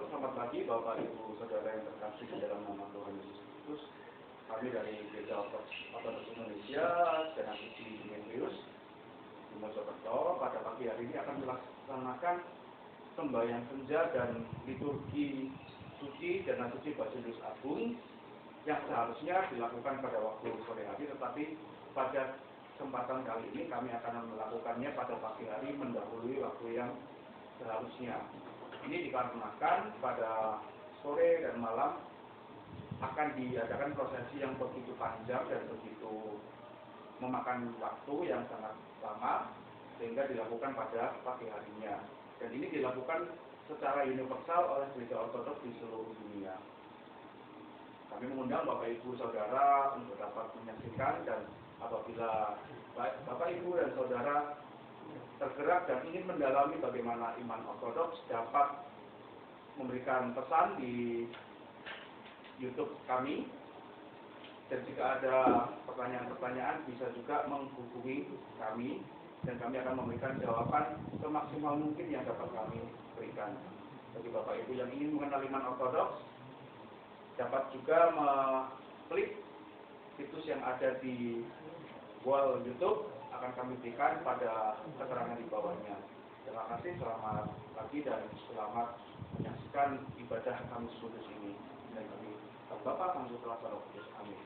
selamat pagi Bapak Ibu Saudara yang terkasih di dalam nama Tuhan Yesus Kristus. Kami dari Gereja Ortodoks Indonesia, Sedang Suci Demetrius, di Mojokerto, pada pagi hari ini akan melaksanakan sembahyang senja dan liturgi suci dan suci Basilius Agung yang seharusnya dilakukan pada waktu sore hari, tetapi pada kesempatan kali ini kami akan melakukannya pada pagi hari mendahului waktu yang seharusnya. Ini dikarenakan pada sore dan malam akan diadakan prosesi yang begitu panjang dan begitu memakan waktu yang sangat lama sehingga dilakukan pada pagi harinya. Dan ini dilakukan secara universal oleh Gereja Ortodoks di seluruh dunia. Kami mengundang Bapak Ibu Saudara untuk dapat menyaksikan, dan apabila Bapak Ibu dan Saudara tergerak dan ingin mendalami bagaimana iman Ortodoks, dapat memberikan pesan di YouTube kami. Dan jika ada pertanyaan-pertanyaan bisa juga menghubungi kami, dan kami akan memberikan jawaban semaksimal mungkin yang dapat kami berikan. Bagi Bapak Ibu yang ingin mengenal iman Ortodoks, dapat juga mengklik situs yang ada di wall YouTube, akan kami berikan pada keterangan di bawahnya. Terima kasih, selamat pagi dan selamat menyaksikan ibadah kami kudus ini. Dan kami Bapak Sang Putra Sang Roh Kudus. Amin.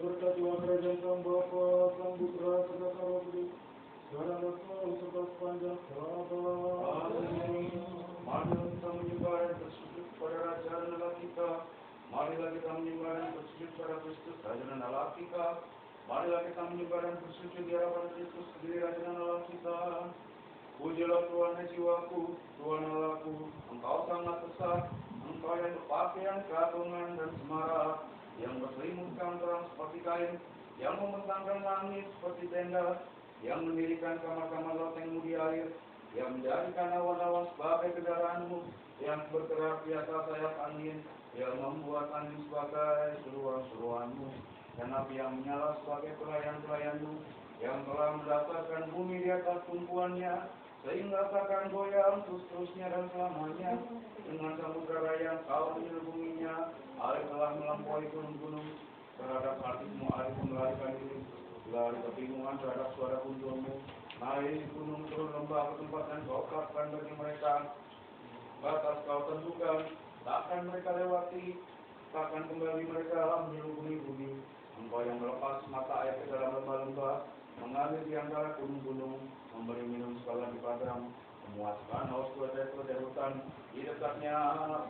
Berkat Tuhan Raja Sang Bapa, Sang Putra, serta Sang Roh Kudus, sekarang dan selalu serta sepanjang abad. Amin. Marilah kita menyembah dan bersujud kepada Raja dan Allah kita. Marilah kita menyembah dan bersujud kepada Kristus, Raja dan Allah kita. Marilah kita menyembah dan bersujud di hadapan Kristus, sendiri Raja dan Allah kita. Pujilah Tuhan jiwaku, Tuhan Allahku, Engkau sangat besar, Engkau yang berpakaian keagungan dan semarak, yang berselimutkan terang seperti kain, yang membentangkan langit seperti tenda, yang mendirikan kamar-kamar lotengmu di air, yang menjadikan awan-awan sebagai kendaraanmu, yang bergerak di atas sayap angin, yang membuat angin sebagai seruan-seruanmu, dan api yang menyala sebagai pelayan-pelayanmu, yang telah mendasarkan bumi di atas tumpuannya, sehingga takkan goyang terus-terusnya dan selamanya. Dengan samudera yang kau menyelubunginya, air telah melampaui gunung-gunung. Terhadap hatimu air melarikan diri, lari kebingungan terhadap suara gunturmu. Naik gunung turun lembah ke tempat yang kau tetapkan bagi mereka. Batas kau tentukan, takkan mereka lewati, takkan kembali mereka menyelubungi bumi. Engkau yang melepas mata air ke dalam lembah-lembah, mengalir di antara gunung-gunung, memberi minum segala di padang, memuaskan haus keledai-keledai hutan, di dekatnya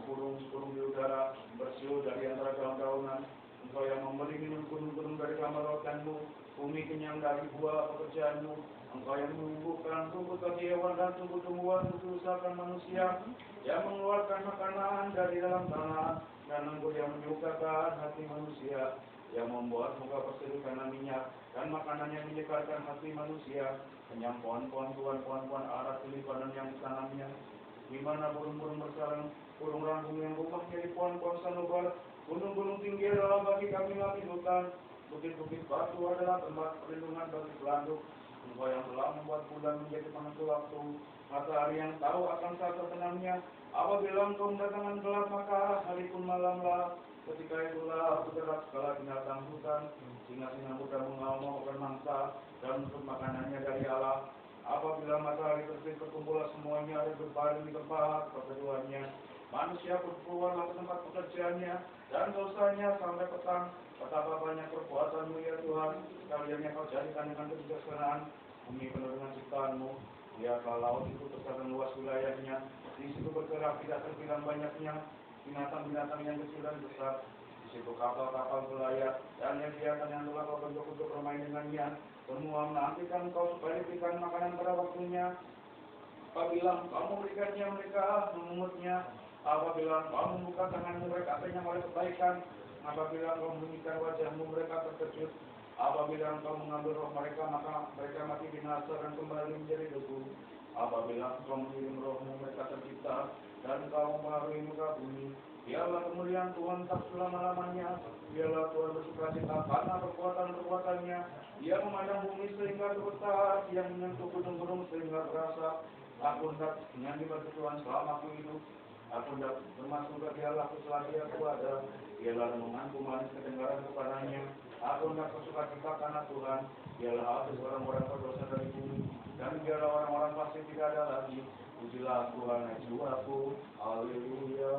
burung-burung di udara, bersiul dari antara daun-daunan. Engkau yang memberi minum gunung-gunung dari kamar rotanmu, bumi kenyang dari buah pekerjaanmu. Engkau yang menumbuhkan rumput bagi hewan dan tumbuh-tumbuhan untuk usahakan manusia, yang mengeluarkan makanan dari dalam tanah, dan anggur yang menyukakan hati manusia, yang membuat muka berseduh karena minyak, dan makanan yang menyegarkan hati manusia, kenyang pohon-pohon Tuhan, pohon-pohon ara tulipanan yang ditanamnya, di mana burung-burung bersarang, burung ranggung yang rumahnya di pohon-pohon sanobar. Gunung-gunung tinggi adalah bagi kami lapis hutan, bukit-bukit batu adalah tempat perlindungan bagi pelanduk. Engkau yang telah membuat bulan menjadi penentu waktu, matahari yang tahu akan saat terbenamnya. Apabila engkau mendatangkan gelap, maka hari pun malamlah. Ketika itulah bergerak segala binatang hutan, singa-singa muda mengaum-aumkan mangsa, dan untuk makanannya dari Allah. Apabila matahari terbit, berkumpullah semuanya ada berbaring di tempat perteduhannya. Manusia berkeluarlah ke tempat pekerjaannya, dan dosanya sampai petang. Betapa banyak perbuatanmu ya Tuhan, kaliannya kau jadikan dengan kebijaksanaan. Bumi penuh dengan ciptaanmu, lihatlah laut itu besar dan luas wilayahnya, di situ bergerak tidak terbilang banyaknya binatang-binatang yang kecil dan besar. Di situ kapal-kapal berlayar, dan yang biarkan yang telah kau bentuk untuk bermain dengannya. Semua menantikan kau supaya diberikan makanan pada waktunya. Apabila kau memberikannya, mereka memungutnya. Apabila kau membuka tanganmu, mereka kenyang oleh kebaikan. Apabila kau membunyikan wajahmu, mereka terkejut. Apabila Engkau mengambil roh mereka, maka mereka mati binasa dan kembali menjadi debu. Apabila Engkau mengirim roh-Mu, mereka tercipta dan Engkau membaharui muka bumi. Biarlah kemuliaan Tuhan tak selama-lamanya. Biarlah Tuhan bersukacita karena perbuatan-perbuatannya. Dia memandang bumi sehingga bergetar, Dia menyentuh gunung-gunung sehingga berasap. Aku hendak menyanyi bagi Tuhan selama aku hidup. Aku hendak bermasuk bagi Allah selagi aku ada. Biarlah renunganku manis kedengaran kepadanya. Aku hendak bersukacita karena Tuhan. Biarlah habis orang-orang berdosa dari bumi. Dan biarlah orang-orang fasik tidak ada lagi. Pujilah Tuhan jiwaku. Haleluya.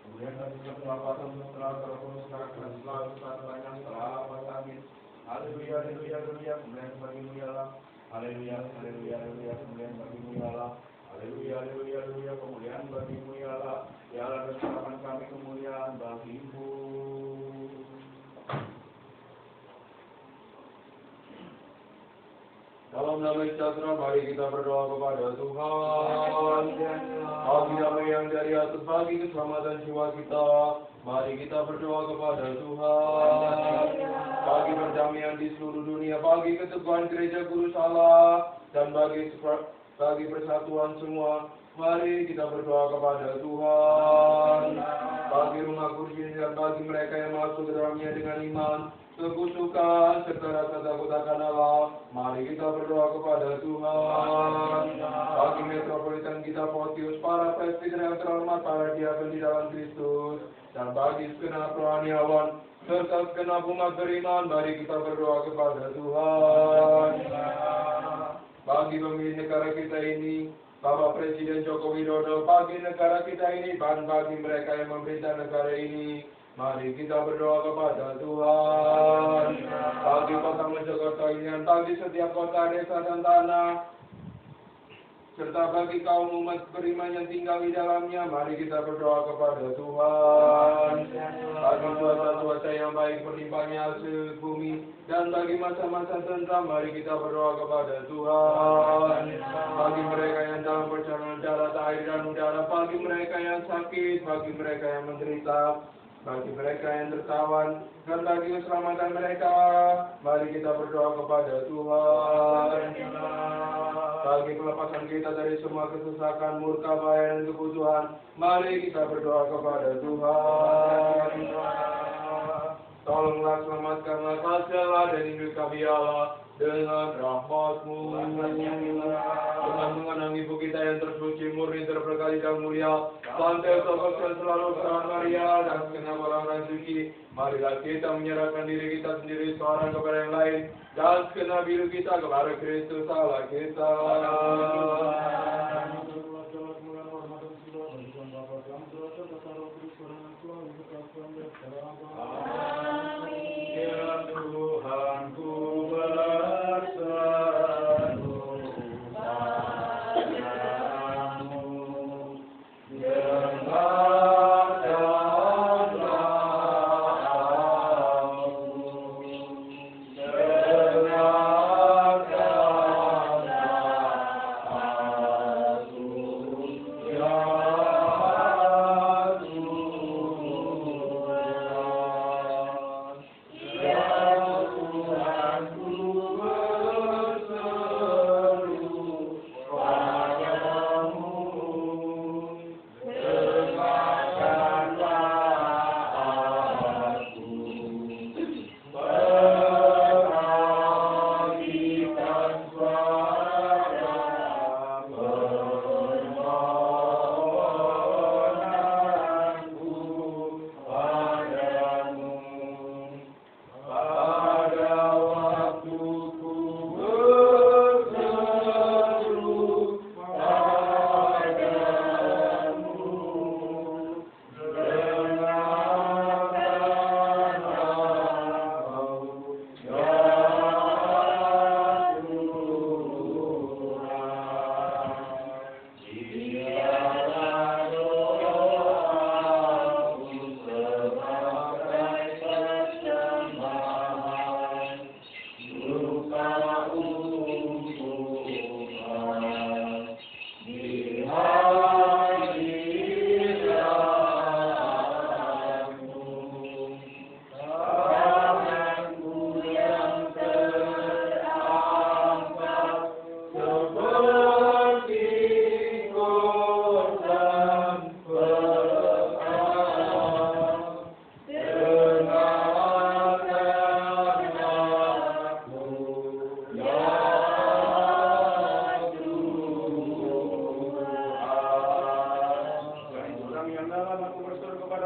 Kemudian kami berdoa setelah terus sekarang dan selalu saat panjang selamat amin. Haleluya, haleluya, haleluya. Kemudian bagimu ya Allah. Haleluya, haleluya, haleluya. Kemudian bagimu ya Allah. Haleluya, haleluya, haleluya. Kemuliaan bagimu ya Allah. Ya Allah, dan serapan kami kemuliaan bagimu. Dalam nama sejahtera, mari kita berdoa kepada Tuhan. Bagi damai yang dari atas, bagi keselamatan jiwa kita, mari kita berdoa kepada Tuhan. Bagi perdamaian di seluruh dunia, bagi keteguhan gereja Guru Salah, dan bagi persatuan semua, mari kita berdoa kepada Tuhan. Bagi rumah kursi dan bagi mereka yang masuk ke dalamnya dengan iman, kekusukan serta rasa takut akan Allah, mari kita berdoa kepada Tuhan. Bagi metropolitan kita Pontius, para presbiter yang terhormat, para diakon di dalam Kristus, dan bagi segenap rohaniawan serta segenap umat beriman, mari kita berdoa kepada Tuhan. Bagi pemimpin negara kita ini, Bapak Presiden Joko Widodo, bagi negara kita ini, dan bagi mereka yang memerintah negara ini, mari kita berdoa kepada Tuhan. Bagi kota Mojokerto ini, bagi setiap kota, desa, dan tanah, serta bagi kaum umat beriman yang tinggal di dalamnya, mari kita berdoa kepada Tuhan. Bagi cuaca-cuaca yang baik berlimpahnya hasil bumi, dan bagi masa-masa tentram, mari kita berdoa kepada Tuhan. Bagi mereka yang dalam perjalanan darat, air, dan udara, bagi mereka yang sakit, bagi mereka yang menderita, bagi mereka yang tertawan, dan bagi keselamatan mereka, mari kita berdoa kepada Tuhan. Bagi pelepasan kita dari semua kesesakan, murka, bahaya, dan kebutuhan, mari kita berdoa kepada Tuhan. Tolonglah, selamatkanlah, kasihanlah, dan hidup kami Allah dengan rahmat-Mu. Dengan mengenang ibu kita yang tersuci, murni, terberkati, dan mulia, santai, sosok, dan selalu peran Maria, dan segenap orang-orang suci, marilah kita menyerahkan diri kita sendiri seorang kepada yang lain, dan segenap hidup kita kepada Kristus Allah kita.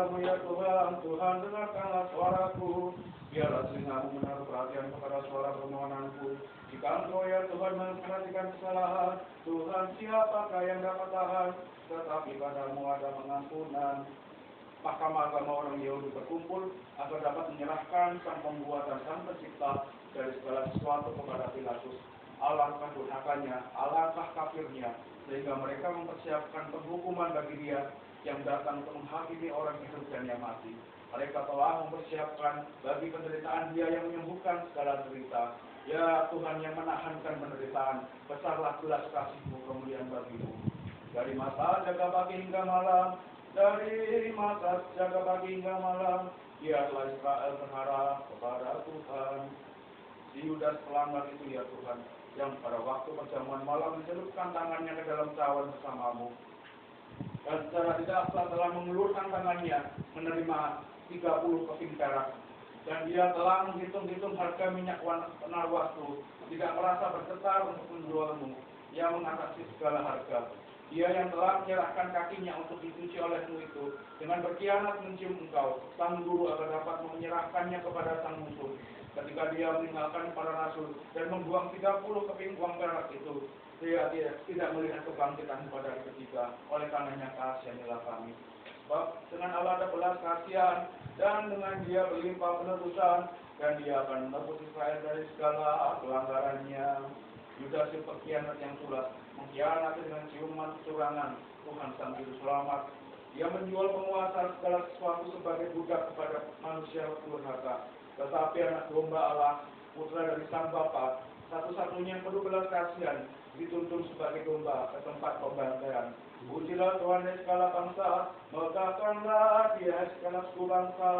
kepadamu ya Tuhan. Tuhan, dengarkanlah suaraku. Biarlah telingamu menaruh perhatian kepada suara permohonanku. Jika Engkau ya Tuhan memperhatikan kesalahan, Tuhan siapakah yang dapat tahan? Tetapi padamu ada pengampunan. Mahkamah agama orang Yahudi berkumpul agar dapat menyerahkan sang pembuat dan sang pencipta dari segala sesuatu kepada Pilatus. Alangkah durhakannya, alangkah kafirnya, sehingga mereka mempersiapkan penghukuman bagi dia yang datang untuk menghakimi orang hidup dan yang mati. Mereka telah mempersiapkan bagi penderitaan dia yang menyembuhkan segala derita. Ya Tuhan yang menahankan penderitaan, besarlah belas kasih-Mu kemuliaan bagimu. Dari masa jaga pagi hingga malam, dari masa jaga pagi hingga malam, biarlah Israel berharap kepada Tuhan. Si Yudas pelanggar itu ya Tuhan, yang pada waktu perjamuan malam mencelupkan tangannya ke dalam cawan bersamamu. Dan secara tidak sah telah mengulurkan tangannya menerima 30 keping perak. Dan dia telah menghitung-hitung harga minyak narwastu, tidak merasa bergetar untuk menjualmu. Ia mengatasi segala harga. Dia yang telah menyerahkan kakinya untuk dicuci olehmu itu, dengan berkhianat mencium engkau, sang guru agar dapat menyerahkannya kepada sang musuh. Ketika dia meninggalkan para rasul dan membuang 30 keping uang perak itu, dia tidak melihat kebangkitan pada hari ketiga. Oleh karenanya kasihanilah kami. Sebab dengan Allah ada belas kasihan, dan dengan dia berlimpah penebusan, dan dia akan menebus Israel dari segala pelanggarannya. Yudas si pengkhianat yang sulat, mengkhianati dengan ciuman kecurangan Tuhan sang juru selamat. Dia menjual penguasa segala sesuatu sebagai budak kepada manusia durhaka. Tetapi anak domba Allah, putra dari sang Bapa, satu-satunya yang penuh belas kasihan, dituntun sebagai domba ke tempat pembantaian. Pujilah Tuhan dari segala bangsa, megahkanlah Dia segala suku bangsa.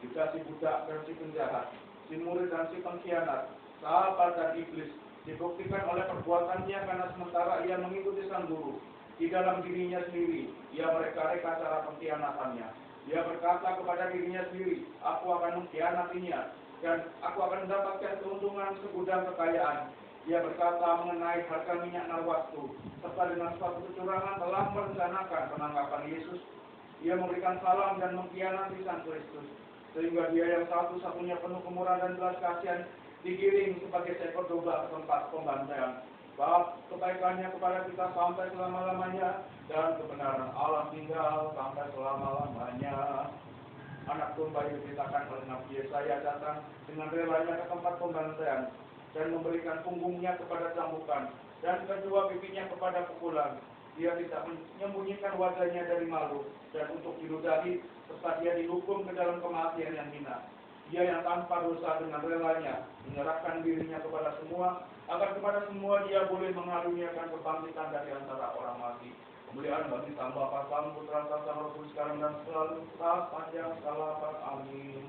Juga si budak dan si penjahat, si murid dan si pengkhianat, sahabat dan iblis, dibuktikan oleh perbuatannya karena sementara ia mengikuti sang guru. Di dalam dirinya sendiri, ia mereka-reka cara pengkhianatannya. Dia berkata kepada dirinya sendiri, aku akan mengkhianatinya, dan aku akan mendapatkan keuntungan segudang kekayaan. Dia berkata mengenai harga minyak narwastu, serta dengan suatu kecurangan telah merencanakan penangkapan Yesus. Dia memberikan salam dan mengkhianati sang Kristus, sehingga dia yang satu-satunya penuh kemurahan dan belas kasihan digiring sebagai seekor domba ke tempat pembantaian. Sebab kebaikannya kepada kita sampai selama-lamanya, dan kebenaran Allah tinggal sampai selama-lamanya. Anak domba yang diceritakan oleh Nabi Yesaya datang dengan relanya ke tempat pembantaian, dan memberikan punggungnya kepada cambukan, dan kedua pipinya kepada pukulan. Dia tidak menyembunyikan wajahnya dari malu, dan untuk diludahi, serta dia dihukum ke dalam kematian yang hina. Dia yang tanpa dosa dengan relanya menyerahkan dirinya kepada semua, agar kepada semua dia boleh mengaruniakan kebangkitan dari antara orang mati. Kemuliaan bagi sang Bapa, sang Putra, sang Roh Kudus sekarang dan selalu panjang segala abad. Amin.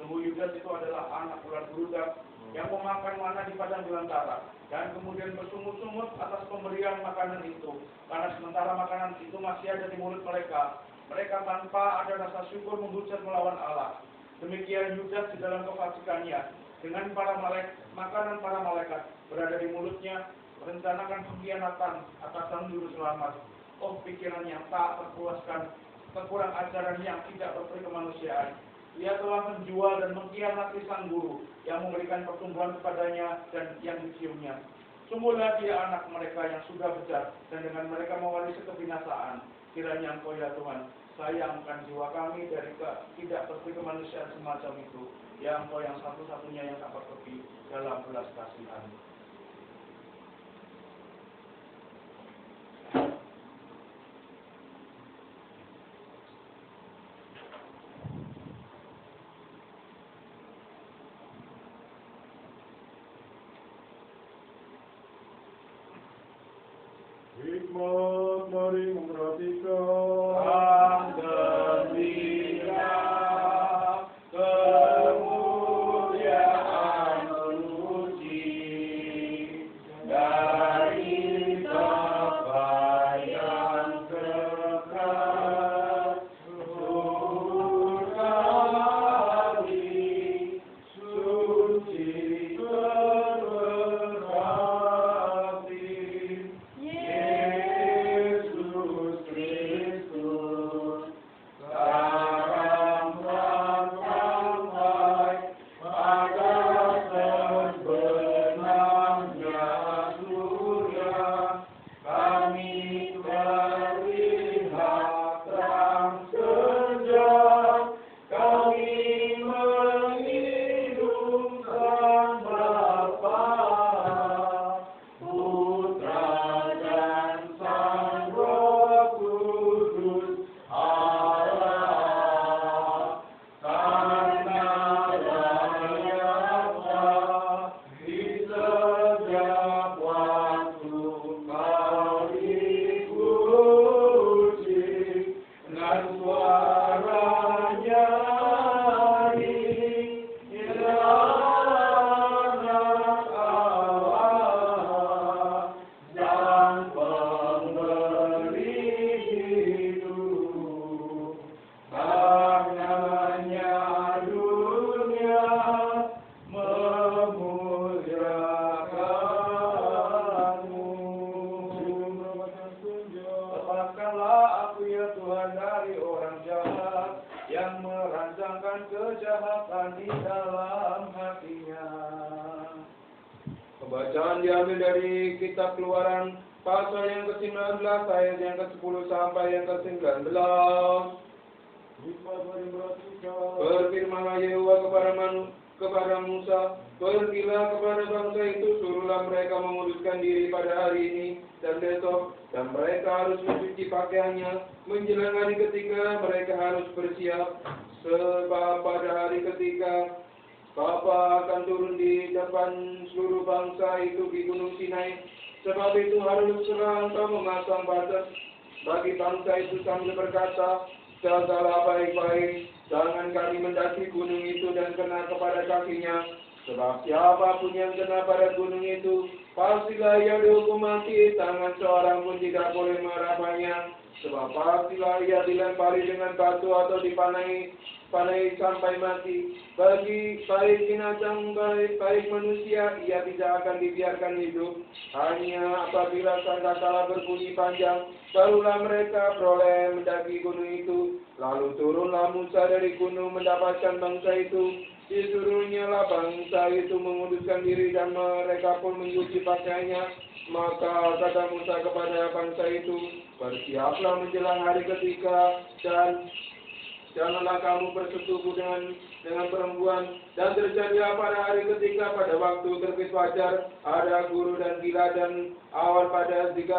Sungguh Yudas itu adalah anak ular beludak yang memakan mana di padang belantara, dan kemudian bersungut-sungut atas pemberian makanan itu, karena sementara makanan itu masih ada di mulut mereka, mereka tanpa ada rasa syukur menghujat melawan Allah. Demikian Yudas di dalam kefasikannya, dengan makanan para malaikat berada di mulutnya, merencanakan pengkhianatan atas sang juru selamat. Oh, pikiran yang tak terpuaskan, kekurang ajaran yang tidak berperi kemanusiaan. Ia telah menjual dan mengkhianati sang guru yang memberikan pertumbuhan kepadanya dan yang diciumnya. Sungguhlah dia anak mereka yang sudah bejat, dan dengan mereka mewarisi kebinasaan. Kiranya Engkau ya Tuhan, sayangkan jiwa kami dari tidak berperi kemanusiaan semacam itu. Ya Engkau yang satu-satunya yang dapat berperi dalam belas kasihan. Hikmat, mari memperhatikan. Sang gembira, kemuliaan suci, dari tempat yang kekal, surgawi, suci terberkati. Yesus Kristus Selamatkanlah aku ya Tuhan dari orang jahat yang merancangkan kejahatan di dalam hatinya. Pembacaan diambil dari kitab Keluaran pasal yang ke-19 ayat yang ke-10 sampai yang ke-19. Berfirmanlah Yehova kepada Musa, pergilah kepada bangsa itu, suruhlah mereka menguduskan diri pada hari ini dan besok, dan mereka harus mencuci pakaiannya menjelang hari ketiga mereka harus bersiap, sebab pada hari ketiga Bapa akan turun di depan seluruh bangsa itu di Gunung Sinai. Sebab itu haruslah engkau memasang batas bagi bangsa itu sambil berkata, jagalah baik-baik, jangan kami mendaki gunung itu dan kena kepada kakinya. Sebab siapapun yang kena pada gunung itu, pastilah ia dihukum mati, tangan seorang pun tidak boleh merabanya. Sebab pastilah ia dilempari dengan batu atau dipanai sampai mati. Bagi baik binatang, baik manusia, ia tidak akan dibiarkan hidup. Hanya apabila sangkakala berbunyi panjang, barulah mereka beroleh mendaki gunung itu. Lalu turunlah Musa dari gunung mendapatkan bangsa itu. Disuruhnya lah bangsa itu menguduskan diri dan mereka pun mencuci pakaiannya. Maka kata Musa kepada bangsa itu, bersiaplah menjelang hari ketiga dan janganlah kamu bersetubuh dengan perempuan. Dan terjadilah pada hari ketiga pada waktu terbit fajar, ada guru dan gila dan awan pada di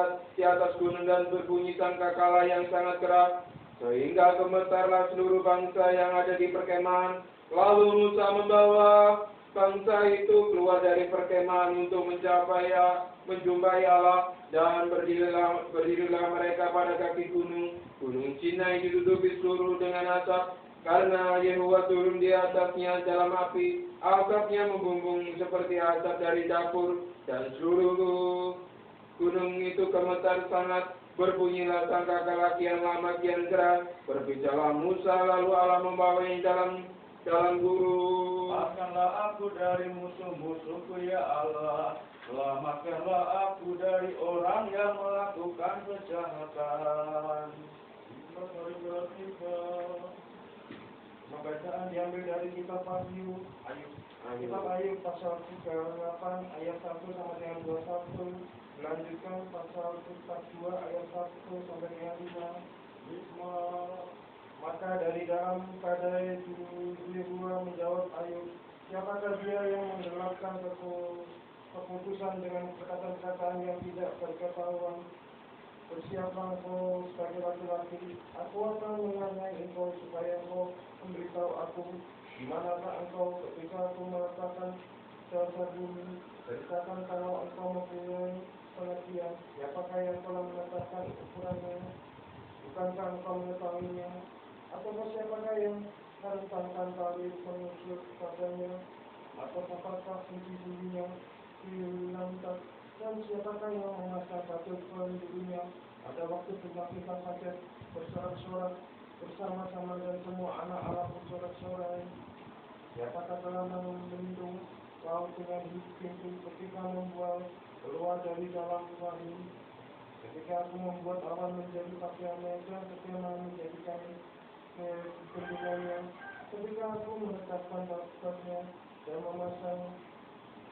atas gunung dan berbunyi sangkakala yang sangat keras, sehingga gemetarlah seluruh bangsa yang ada di perkemahan. Lalu Musa membawa bangsa itu keluar dari perkemahan untuk menjumpai Allah, dan berdirilah mereka pada kaki gunung. Gunung Sinai ditutupi seluruh dengan asap, karena Yehova turun di atasnya dalam api. Asapnya membumbung seperti asap dari dapur, dan seluruh gunung itu gemetar sangat. Berbunyilah sangkakala kian lama kian keras. Berbicara Musa, lalu Allah membawanya dalam guru. Selamatkanlah aku dari musuh-musuhku ya Allah. Selamatkanlah aku dari orang yang melakukan kejahatan. Pembacaan diambil dari kitab Ayub. Kitab Ayub pasal 38 ayat 1 sampai dengan 21. Melanjutkan pasal 42 ayat 1 sampai dengan 5. Maka dari dalam badai Yehova menjawab Ayub, siapakah dia yang menggelapkan keputusan dengan perkataan-perkataan yang tidak berketahuan? Bersiaplah engkau sebagai laki-laki, aku akan menanyai engkau supaya engkau memberitahu aku, di manakah engkau ketika aku meletakkan dasar bumi. Beritakan kalau engkau mempunyai pengertian, siapakah yang telah menetapkan ukurannya? Bukankah engkau mengetahuinya? Atau siapakah yang merentangkan tali pengusut padanya? Atau apakah kunci-kuncinya hilang? Dan siapakah yang memasang batu pelindungnya? Pada waktu kebangkitan sakit bersorak-sorak bersama-sama dan semua anak Allah bersorak-sorai. Siapakah telah melindung laut dengan pintu ketika membuat keluar dari dalam wahyu? Ketika aku membuat awan menjadi pakaiannya dan ketiaman menjadikan kebenarannya, ketika aku menetapkan batasnya dan memasang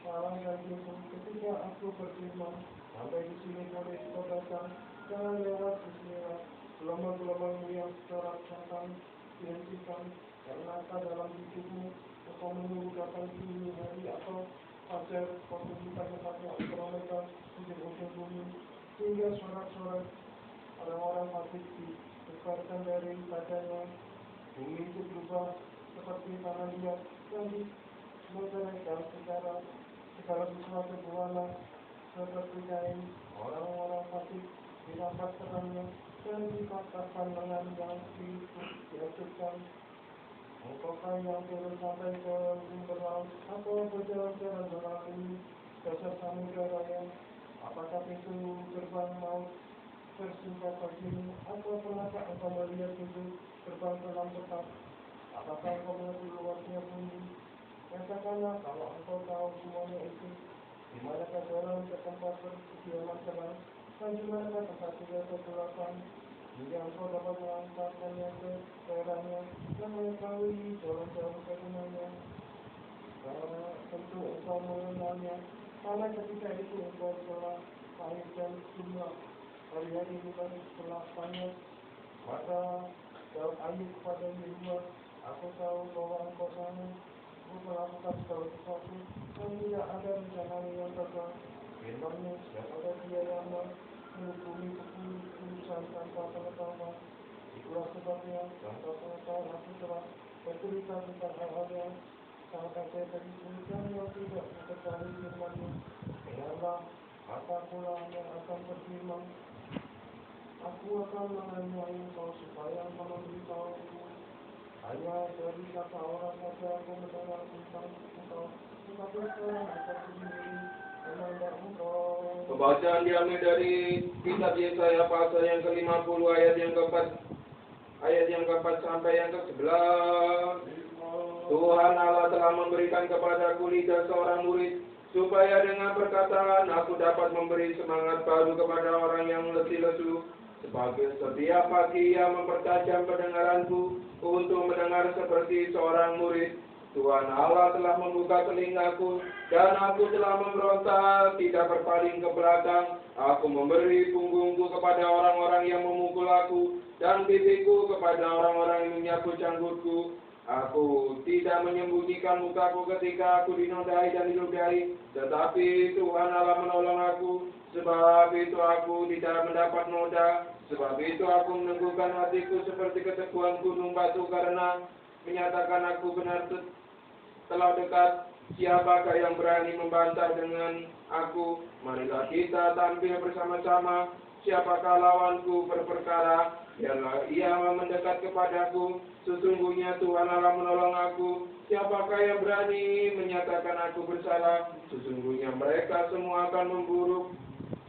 palang dan pintu, ketika aku berfirman, sampai di sini boleh kau datang, jangan lewat di sini. Gelombang-gelombang yang corak-corakan dihentikan, karena dalam hidupmu engkau menunggu datang dini hari atau fajar, kau tunjukkan tempatnya krometer ujung-ujung bumi, sehingga sorak-sorak orang-orang fasik dikeluarkan dari badannya. Bumi itu berubah seperti tanah liat yang diselesaikan segala sesuatu berwarna seperti kain. Orang-orang fasik dirampas terangnya dan dipatahkan lengan yang diacutkan. Engkau yang turun sampai ke sumber laut, atau berjalan-jalan melalui dasar samudera yang apakah pintu gerbang maut tersingkap bagimu? Atau pernahkah engkau melihat pintu gerbang dalam tetap? Apakah engkau mengerti luasnya bumi? Katakanlah kalau engkau tahu semuanya itu. Di manakah jalan ke tempat perkediaman tenang? Dan di manakah tempat tiga kegelapan? yang kau dapat mengantarkannya ke daerahnya dan mengetahui jalan-jalan kebenarannya. Tentu engkau mengenalnya, karena ketika itu engkau telah lahir dan jumlah hari-hari bukan setelah banyak. Maka Daud ayub kepada Yehuwa, aku tahu bahwa engkau sanggup melakukan segala sesuatu dan tidak ada rencana yang gagal. Firman-Mu yang ada dia yang menghubungi urusan tanpa pengetahuan. Itulah sebabnya tanpa pengetahuan aku telah bercerita tentang hal-hal yang sangat saya begitu dan yang tidak mengetahui firman-Mu. Dengarlah, akulah yang akan berfirman. Aku akan menanyai engkau supaya engkau memberitahuku. Hanya dari kata orang saja aku mendengar tentang engkau, tetapi sekarang engkau sendiri memandang engkau. Pembacaan diambil dari kitab Yesaya pasal yang ke-50 ayat yang keempat sampai yang ke-11. Tuhan Allah telah memberikan kepadaku lidah seorang murid, supaya dengan perkataan aku dapat memberi semangat baru kepada orang yang letih lesu. Setiap pagi ia mempertajam pendengaranku untuk mendengar seperti seorang murid. Tuhan Allah telah membuka telingaku dan aku telah memberontak, tidak berpaling ke belakang. Aku memberi punggungku kepada orang-orang yang memukul aku dan pipiku kepada orang-orang yang menyapu janggutku. Aku tidak menyembunyikan mukaku ketika aku dinodai dan diludahi, tetapi Tuhan Allah menolong aku. Sebab itu aku tidak mendapat noda. Sebab itu aku meneguhkan hatiku seperti keteguhan gunung batu, karena menyatakan aku benar telah dekat. Siapakah yang berani membantah dengan aku? Marilah kita tampil bersama-sama. Siapakah lawanku berperkara? Biarlah ia mendekat kepadaku. Sesungguhnya Tuhan Allah menolong aku. Siapakah yang berani menyatakan aku bersalah? Sesungguhnya mereka semua akan memburuk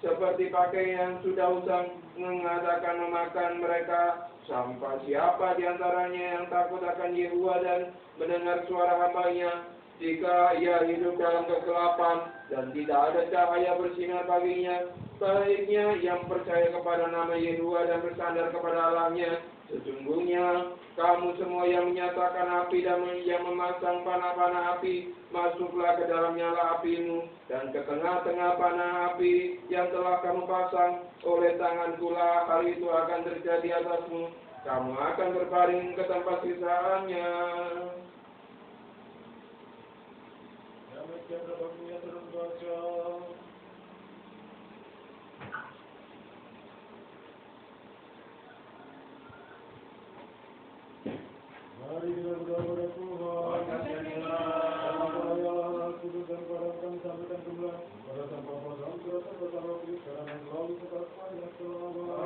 seperti pakaian sudah usang, mengadakan memakan mereka. Sampai siapa di antaranya yang takut akan Yehuwa dan mendengar suara hamba-Nya? Jika ia hidup dalam kegelapan dan tidak ada cahaya bersinar baginya, baiknya yang percaya kepada nama Yehuwa dan bersandar kepada Allah-Nya. Sesungguhnya kamu semua yang menyatakan api dan yang memasang panah-panah api, masuklah ke dalam nyala apimu dan ke tengah-tengah panah api yang telah kamu pasang. Oleh tangankulah hal itu akan terjadi atasmu. Kamu akan berbaring ke tempat sisaannya. Demikian dapat turun baca. Mari kita berdoa kepada Tuhan. Kudus dan para kami sampaikan semula pada tanpa pasang surat bersama sekarang yang selalu tetap panjang selama.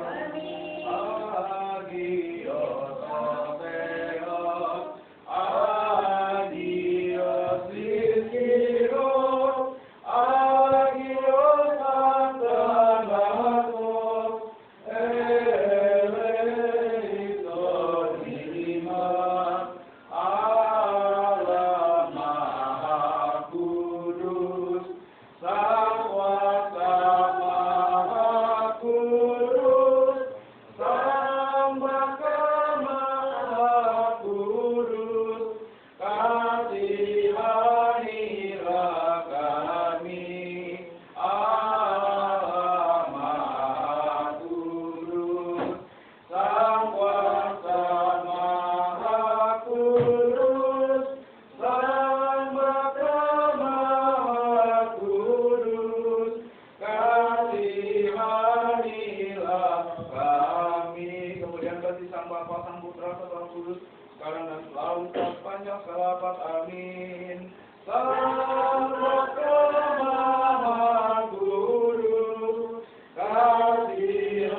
Sekarang dan selalu sepanjang selamat. Amin. Selamat Maha Guru, kasihanilah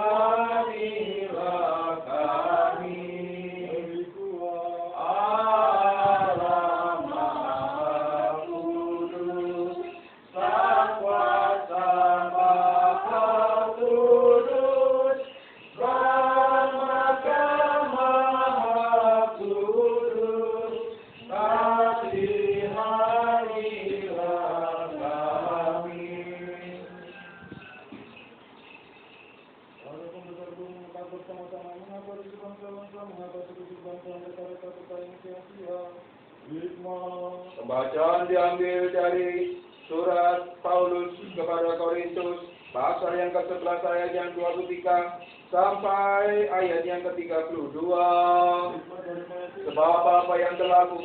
kami. Allah Maha Kudus, Sang Kuasa Maha Kudus, mengapa suku bangsa-bangsa, mengapa suku bangsa mereka bersaing sia-sia. Hikmah. Pembacaan diambil dari surat Paulus kepada Korintus, pasal yang ke-11 ayat yang 23 sampai ayat yang ke-32. Sebab apa yang telah ku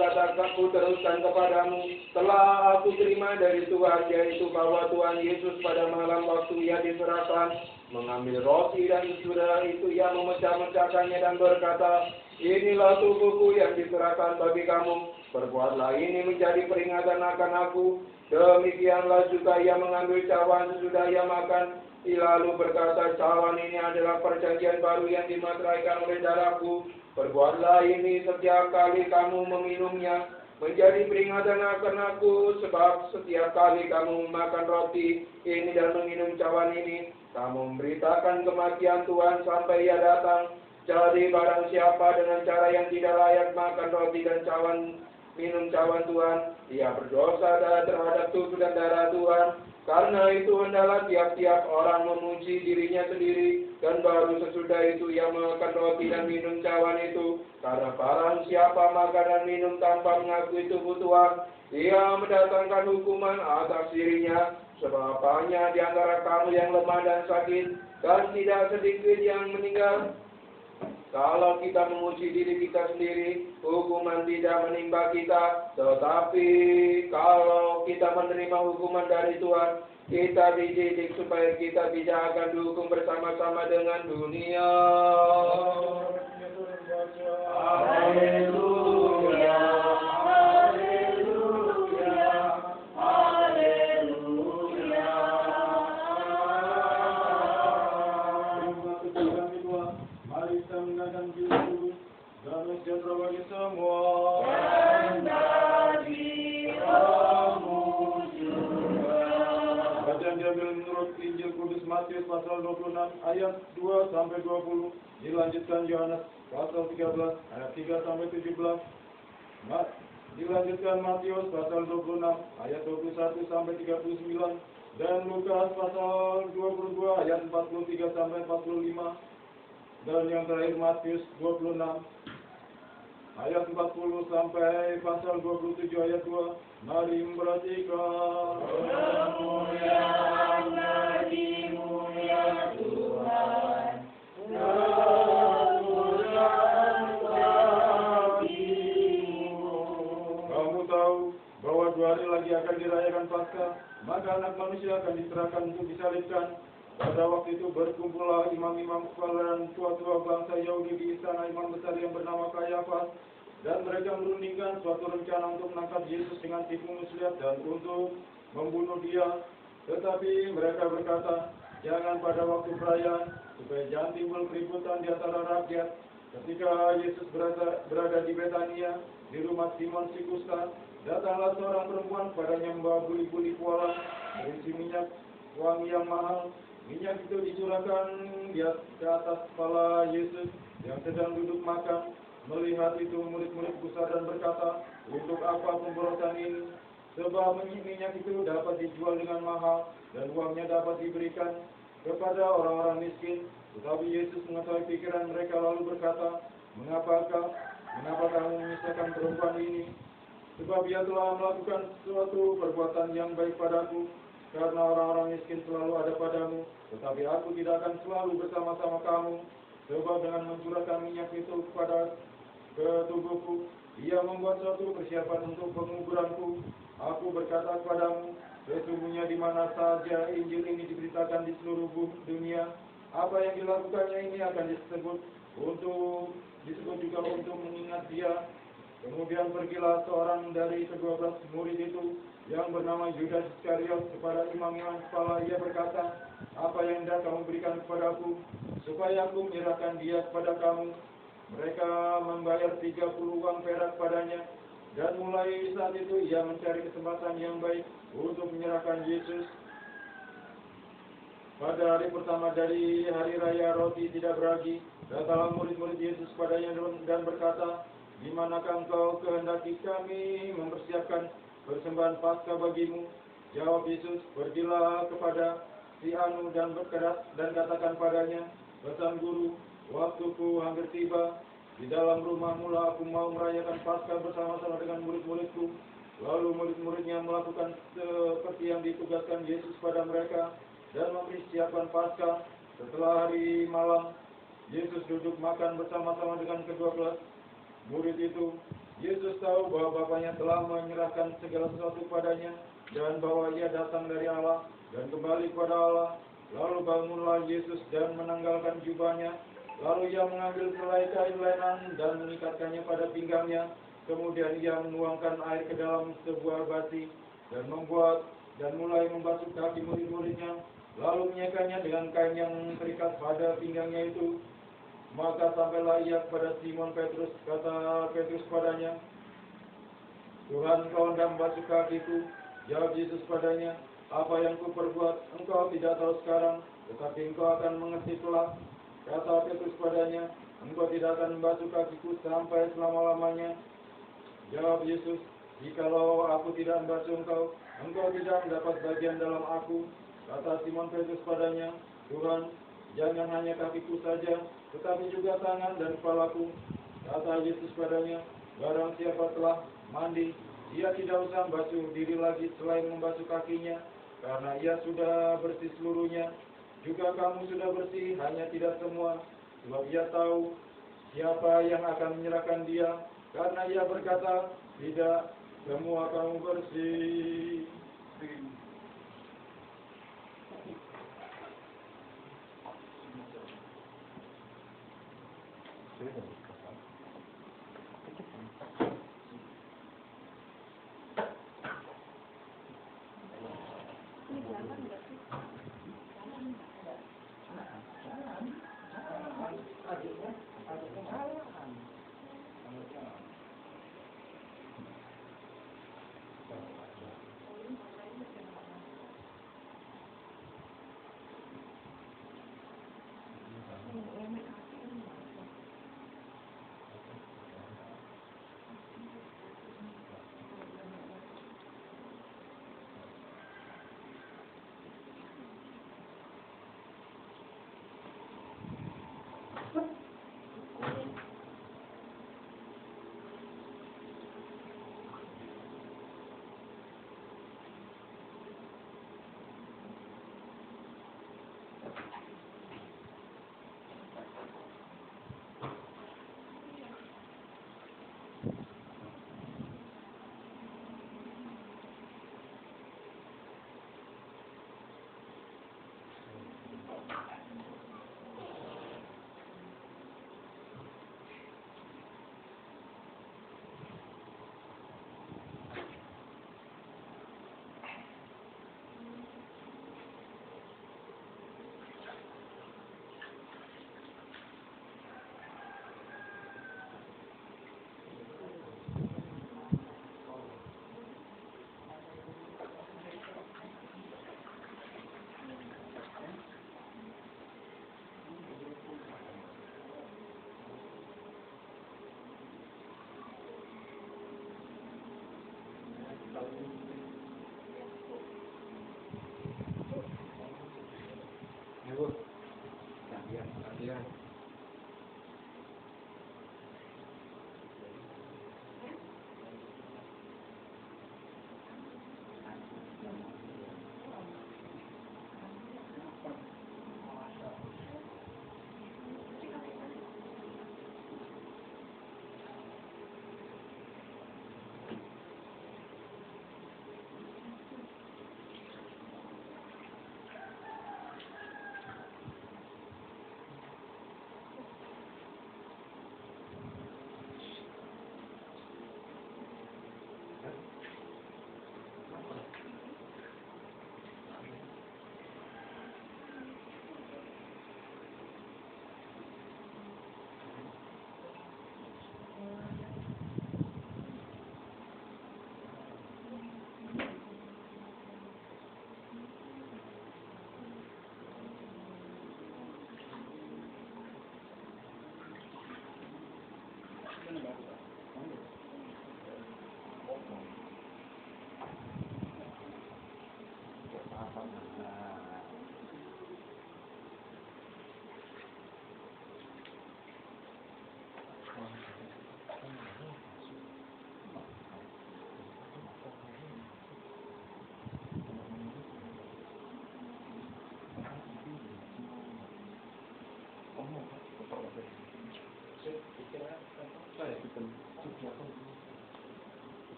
teruskan kepadamu, telah aku terima dari Tuhan, yaitu bahwa Tuhan Yesus pada malam waktu ia diserahkan, mengambil roti dan sesudah itu ia memecah-mecahkannya dan berkata, inilah tubuhku yang diserahkan bagi kamu. Perbuatlah ini menjadi peringatan akan aku. Demikianlah juga ia mengambil cawan sesudah ia makan. Lalu berkata, cawan ini adalah perjanjian baru yang dimateraikan oleh darahku. Perbuatlah ini setiap kali kamu meminumnya, menjadi peringatan akan aku. Sebab setiap kali kamu makan roti ini dan meminum cawan ini, kamu memberitakan kematian Tuhan sampai ia datang. Jadi barang siapa dengan cara yang tidak layak makan roti dan minum cawan Tuhan, ia berdosa terhadap tubuh dan darah Tuhan. Karena itu hendaklah tiap-tiap orang memuji dirinya sendiri, dan baru sesudah itu ia makan roti dan minum cawan itu. Karena barang siapa makan dan minum tanpa mengakui tubuh Tuhan, ia mendatangkan hukuman atas dirinya. Sebab banyak di antara kamu yang lemah dan sakit, dan tidak sedikit yang meninggal. Kalau kita memuji diri kita sendiri, hukuman tidak menimpa kita. Tetapi kalau kita menerima hukuman dari Tuhan, kita dididik supaya kita tidak akan dihukum bersama-sama dengan dunia. Haleluya, haleluya, haleluya. Mari kita mengadang diri damai sejahtera bagi semua. Dan bagi kamu juga. Bacaan diambil menurut Injil Kudus Matius pasal 26 ayat 2 sampai 20. Dilanjutkan Yohanes pasal 13 ayat 3 sampai 17. Dilanjutkan Matius pasal 26 ayat 21 sampai 39 dan Lukas pasal 22 ayat 43 sampai 45. Dan yang terakhir Matius 26 ayat 40 sampai pasal 27 ayat 2. Mari memperhatikan. Kemuliaan bagimu ya Tuhan. Kemuliaan bagimu. Kamu tahu bahwa 2 hari lagi akan dirayakan Paskah, maka anak manusia akan diserahkan untuk disalibkan. Pada waktu itu berkumpullah imam-imam kepala dan tua-tua bangsa Yahudi di istana imam besar yang bernama Kayafas, dan mereka merundingkan suatu rencana untuk menangkap Yesus dengan tipu muslihat dan untuk membunuh dia. Tetapi mereka berkata, jangan pada waktu perayaan, supaya jangan timbul keributan di antara rakyat. Ketika Yesus berada di Betania, di rumah Simon si Kusta, datanglah seorang perempuan padanya membawa buli-buli pualam berisi minyak wangi yang mahal. Minyak itu dicurahkan di atas kepala Yesus yang sedang duduk makan. Melihat itu murid-murid gusar dan berkata, untuk apa pemborosan ini? Sebab minyak itu dapat dijual dengan mahal dan uangnya dapat diberikan kepada orang-orang miskin. Tetapi Yesus mengetahui pikiran mereka lalu berkata, mengapa kamu menyusahkan perempuan ini? Sebab ia telah melakukan suatu perbuatan yang baik padaku. Karena orang-orang miskin selalu ada padamu, tetapi aku tidak akan selalu bersama-sama kamu. Sebab dengan mencurahkan minyak itu ke tubuhku, ia membuat suatu persiapan untuk penguburanku. Aku berkata kepadamu, sesungguhnya di mana saja Injil ini diberitakan di seluruh dunia, apa yang dilakukannya ini akan disebut juga untuk mengingat dia. Kemudian pergilah seorang dari ke-12 murid itu yang bernama Yudas Iskariot kepada imam-imam kepala. Ia berkata, apa yang hendak kamu berikan kepadaku, supaya aku menyerahkan dia kepada kamu? Mereka membayar 30 uang perak padanya, dan mulai saat itu ia mencari kesempatan yang baik untuk menyerahkan Yesus. Pada hari pertama dari hari raya roti tidak beragi, datanglah murid-murid Yesus padanya dan berkata, di manakah engkau kehendaki kami mempersiapkan persembahan Paskah bagimu? Jawab Yesus, pergilah kepada si Anu dan katakan padanya, pesan guru, waktuku hampir tiba. Di dalam rumahmu lah aku mau merayakan Paskah bersama-sama dengan murid-muridku. Lalu murid-muridnya melakukan seperti yang ditugaskan Yesus pada mereka dan mempersiapkan Paskah. Setelah hari malam, Yesus duduk makan bersama-sama dengan kedua belas murid itu. Yesus tahu bahwa Bapaknya telah menyerahkan segala sesuatu padanya dan bahwa ia datang dari Allah dan kembali kepada Allah. Lalu bangunlah Yesus dan menanggalkan jubahnya. Lalu ia mengambil selai kain lenan dan mengikatkannya pada pinggangnya. Kemudian ia menuangkan air ke dalam sebuah basi dan mulai membasuh kaki murid-muridnya. Lalu menyekanya dengan kain yang terikat pada pinggangnya itu. Maka sampailah ia kepada Simon Petrus. Kata Petrus padanya, Tuhan, kau hendak membasuh kakiku. Jawab Yesus padanya, apa yang kuperbuat engkau tidak tahu sekarang, tetapi engkau akan mengerti kelak. Kata Petrus padanya, engkau tidak akan membasuh kakiku sampai selama-lamanya. Jawab Yesus, jikalau aku tidak membasuh engkau, engkau tidak mendapat bagian dalam aku. Kata Simon Petrus padanya, Tuhan, jangan hanya kakiku saja, tetapi juga tangan dan kepalaku. Kata Yesus padanya, barang siapa telah mandi, ia tidak usah membasuh diri lagi selain membasuh kakinya, karena ia sudah bersih seluruhnya. Juga kamu sudah bersih, hanya tidak semua, sebab ia tahu siapa yang akan menyerahkan dia, karena ia berkata, tidak semua kamu bersih.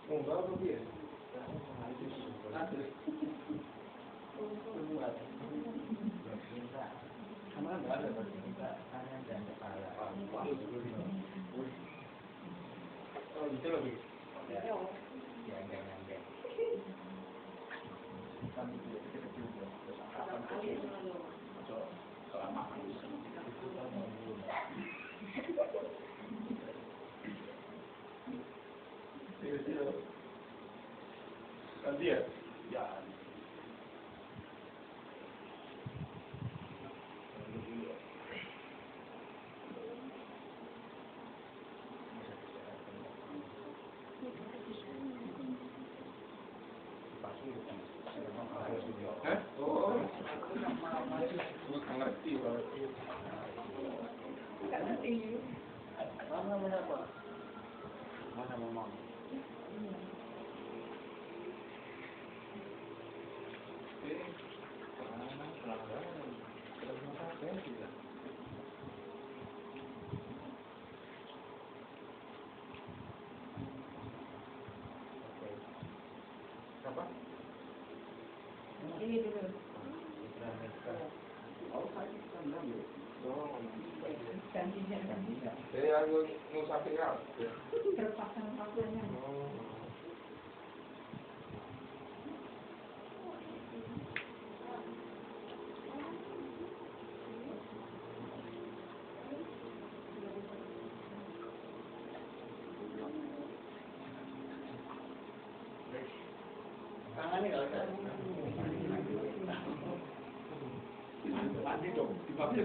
Enggak, apa dia? Oh, gitu lagi. Ganti ya? Ya. Hah? Oh, nggak ngerti berarti. Mana memang? Apa? Ini dulu. Gantinya. Saya Nusa Tenggara. Berpasang-pasangnya. Oh. Tangannya nggak ada. Mandi dong, dipakai.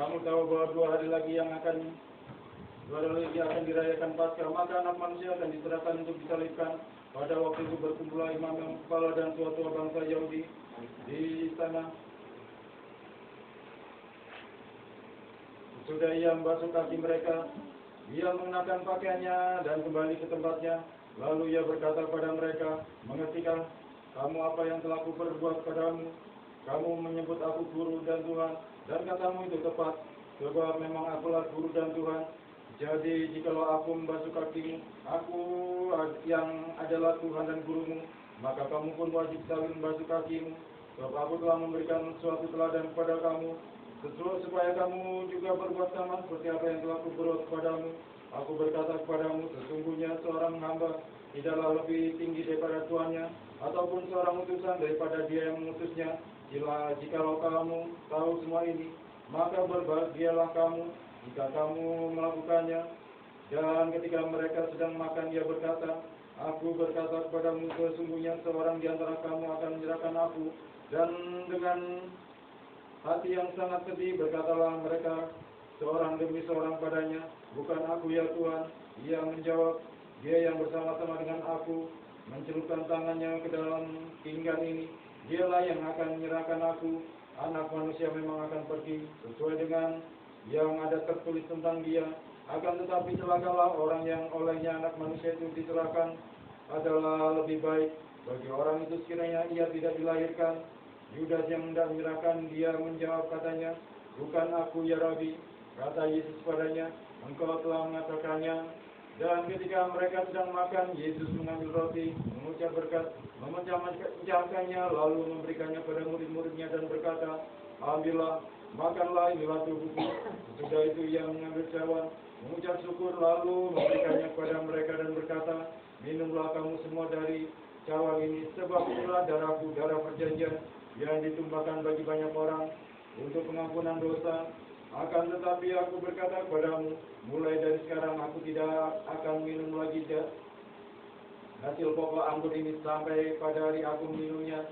Kamu tahu bahwa 2 hari lagi akan dirayakan Paskah, maka anak manusia akan diserahkan untuk disalibkan. Pada waktu itu berkumpullah imam kepala dan tua-tua bangsa Yahudi di sana. Sudah ia membasuh kaki mereka, ia mengenakan pakaiannya dan kembali ke tempatnya. Lalu ia berkata kepada mereka, mengertikah kamu apa yang telah kuperbuat padamu? Kamu menyebut aku guru dan Tuhan, dan katamu itu tepat. sebab memang akulah guru dan Tuhan. Jadi jikalau aku membasuh kakimu, aku yang adalah Tuhan dan gurumu, maka kamu pun wajib saling membasuh kakimu. Sebab aku telah memberikan suatu teladan kepada kamu, supaya kamu juga berbuat sama seperti apa yang telah kuperbuat kepadamu. Aku berkata kepadamu, sesungguhnya seorang hamba tidaklah lebih tinggi daripada tuannya, ataupun seorang utusan daripada dia yang mengutusnya. Jikalau kamu tahu semua ini, maka berbahagialah kamu jika kamu melakukannya. Dan ketika mereka sedang makan, ia berkata, aku berkata kepadamu, sesungguhnya seorang di antara kamu akan menyerahkan aku. Dan dengan hati yang sangat sedih berkatalah mereka seorang demi seorang padanya, bukan aku ya Tuhan. Ia menjawab, dia yang bersama-sama dengan aku mencelupkan tangannya ke dalam pinggan ini, dialah yang akan menyerahkan aku. Anak manusia memang akan pergi sesuai dengan yang ada tertulis tentang dia. Akan tetapi celakalah orang yang olehnya anak manusia itu diserahkan. Adalah lebih baik bagi orang itu sekiranya ia tidak dilahirkan. Yudas yang hendak menyerahkan dia menjawab katanya, bukan aku ya Rabi. Kata Yesus padanya, engkau telah mengatakannya. Dan ketika mereka sedang makan, Yesus mengambil roti, mengucap berkat, memecah-mecahkannya, lalu memberikannya pada murid-muridnya dan berkata, ambillah, makanlah, inilah tubuhku. Sesudah itu ia mengambil cawan, mengucap syukur, lalu memberikannya kepada mereka dan berkata, minumlah kamu semua dari cawan ini, sebab inilah darahku, darah perjanjian yang ditumpahkan bagi banyak orang untuk pengampunan dosa. Akan tetapi aku berkata kepadamu, mulai dari sekarang aku tidak akan minum lagi hasil pokok anggur ini sampai pada hari aku minumnya,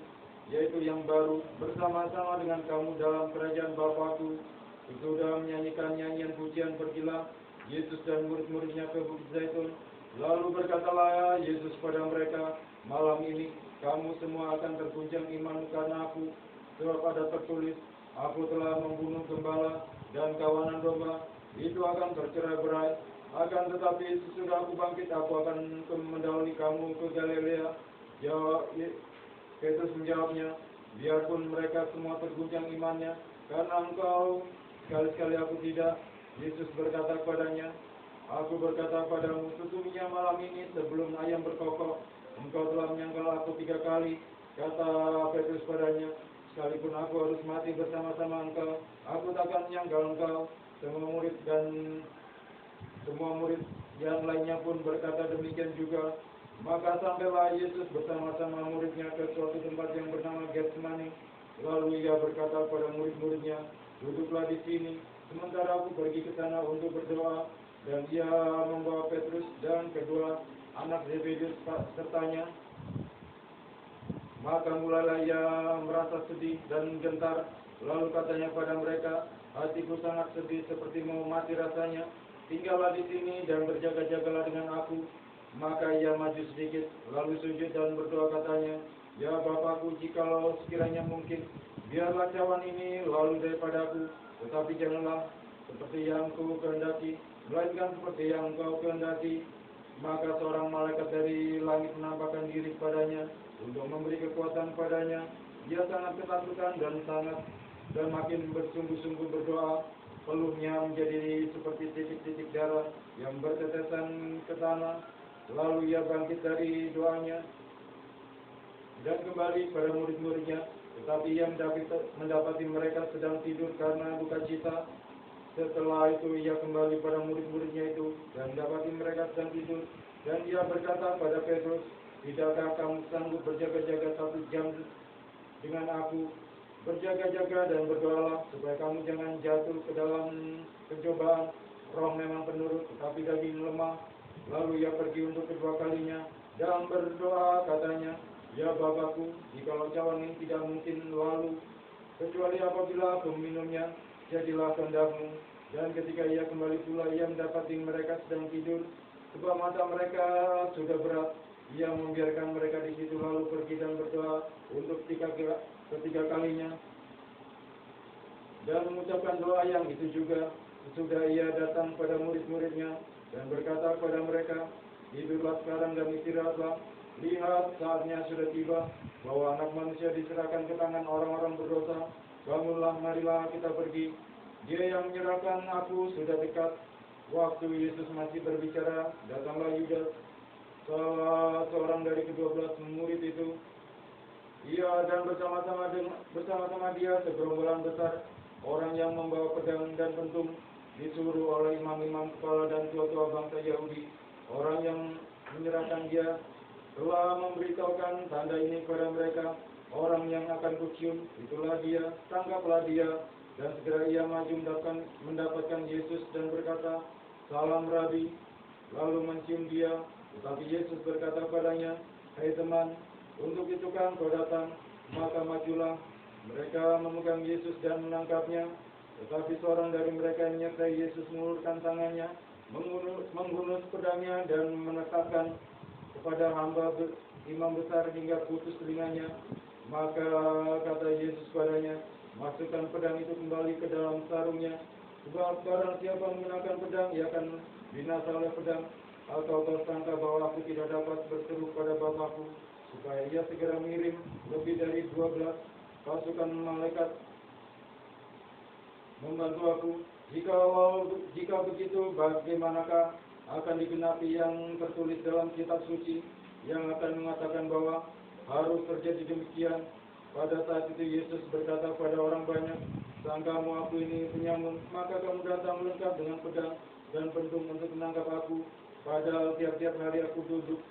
yaitu yang baru, bersama-sama dengan kamu dalam kerajaan Bapakku. Sesudah menyanyikan nyanyian pujian, pergilah Yesus dan murid-muridnya ke Bukit Zaitun. Lalu berkatalah Yesus pada mereka, malam ini kamu semua akan terguncang imanmu karena aku, sebab ada tertulis, aku telah membunuh gembala dan kawanan domba, itu akan bercerai-berai. Akan tetapi sesudah aku bangkit, aku akan mendahului kamu ke Galilea. Petrus menjawabnya, biarpun mereka semua terguncang imannya, karena engkau, sekali-sekali aku tidak. Yesus berkata kepadanya, aku berkata padamu, sesungguhnya malam ini sebelum ayam berkokok, engkau telah menyangkal aku 3 kali. Kata Petrus padanya, sekalipun aku harus mati bersama-sama engkau, aku takkan menyangkal engkau. Semua murid yang lainnya pun berkata demikian juga. Maka sampailah Yesus bersama-sama muridnya ke suatu tempat yang bernama Getsemani. Lalu ia berkata kepada murid-muridnya, duduklah di sini, sementara aku pergi ke sana untuk berdoa. Dan ia membawa Petrus dan kedua anak Zebedius sertanya. Maka mulailah ia merasa sedih dan gentar. Lalu katanya pada mereka, hatiku sangat sedih seperti mau mati rasanya. Tinggallah di sini dan berjaga-jagalah dengan aku. Maka ia maju sedikit, lalu sujud dan berdoa katanya, ya Bapakku, jikalau sekiranya mungkin, biarlah cawan ini lalu daripadaku, tetapi janganlah seperti yang ku kehendaki, melainkan seperti yang engkau kehendaki. Maka seorang malaikat dari langit menampakkan diri kepadanya untuk memberi kekuatan padanya. Dia sangat ketakutan dan makin bersungguh-sungguh berdoa. Peluhnya menjadi seperti titik-titik darah yang bertetesan ke tanah. Lalu ia bangkit dari doanya dan kembali pada murid-muridnya. Tetapi ia mendapati mereka sedang tidur karena duka cita. Setelah itu ia kembali pada murid-muridnya itu dan mendapati mereka sedang tidur. Dan ia berkata pada Petrus, tidakkah kamu sanggup berjaga-jaga 1 jam dengan aku? Berjaga-jaga dan berdoalah supaya kamu jangan jatuh ke dalam pencobaan. Roh memang penurut, tetapi daging lemah. Lalu ia pergi untuk kedua kalinya dan berdoa katanya, ya Bapakku, jikalau cawan ini tidak mungkin lalu, kecuali apabila aku meminumnya, jadilah kehendakmu. Dan ketika ia kembali pula, ia mendapati mereka sedang tidur, sebab mata mereka sudah berat. Ia membiarkan mereka di situ lalu pergi dan berdoa untuk ketiga kalinya dan mengucapkan doa yang itu juga. Sesudah ia datang pada murid-muridnya dan berkata kepada mereka, tidurlah sekarang dan istirahatlah. Lihat, saatnya sudah tiba bahwa anak manusia diserahkan ke tangan orang-orang berdosa. Bangunlah, marilah kita pergi. Dia yang menyerahkan aku sudah dekat. Waktu Yesus masih berbicara, datanglah Yudas, salah seorang dari ke-12 murid itu. Ia dan bersama-sama dia segerombolan besar orang yang membawa pedang dan pentung, disuruh oleh imam-imam kepala dan tua-tua bangsa Yahudi. Orang yang menyerahkan dia telah memberitahukan tanda ini kepada mereka. Orang yang akan kucium, itulah dia, tangkaplah dia. Dan segera ia maju mendapatkan Yesus dan berkata, "Salam Rabi," lalu mencium dia. Tetapi Yesus berkata padanya, "Hai teman, untuk itu kan kau datang, maka majulah." Mereka memegang Yesus dan menangkapnya. Tetapi seorang dari mereka yang menyertai Yesus mengulurkan tangannya, menghunus pedangnya dan menetapkan kepada hamba imam besar hingga putus telinganya. Maka kata Yesus padanya, "Masukkan pedang itu kembali ke dalam sarungnya. Sebab barang siapa menggunakan pedang, ia akan binasa oleh pedang. Atau kau sangka bahwa aku tidak dapat berseru pada Bapakku, supaya ia segera mengirim lebih dari 12 pasukan malaikat membantu aku? Jika begitu, bagaimanakah akan digenapi yang tertulis dalam kitab suci yang akan mengatakan bahwa harus terjadi demikian?" Pada saat itu Yesus berkata kepada orang banyak, "Sangkamu aku ini penyamun, maka kamu datang lengkap dengan pedang dan pentung untuk menangkap aku. Padahal tiap-tiap hari aku duduk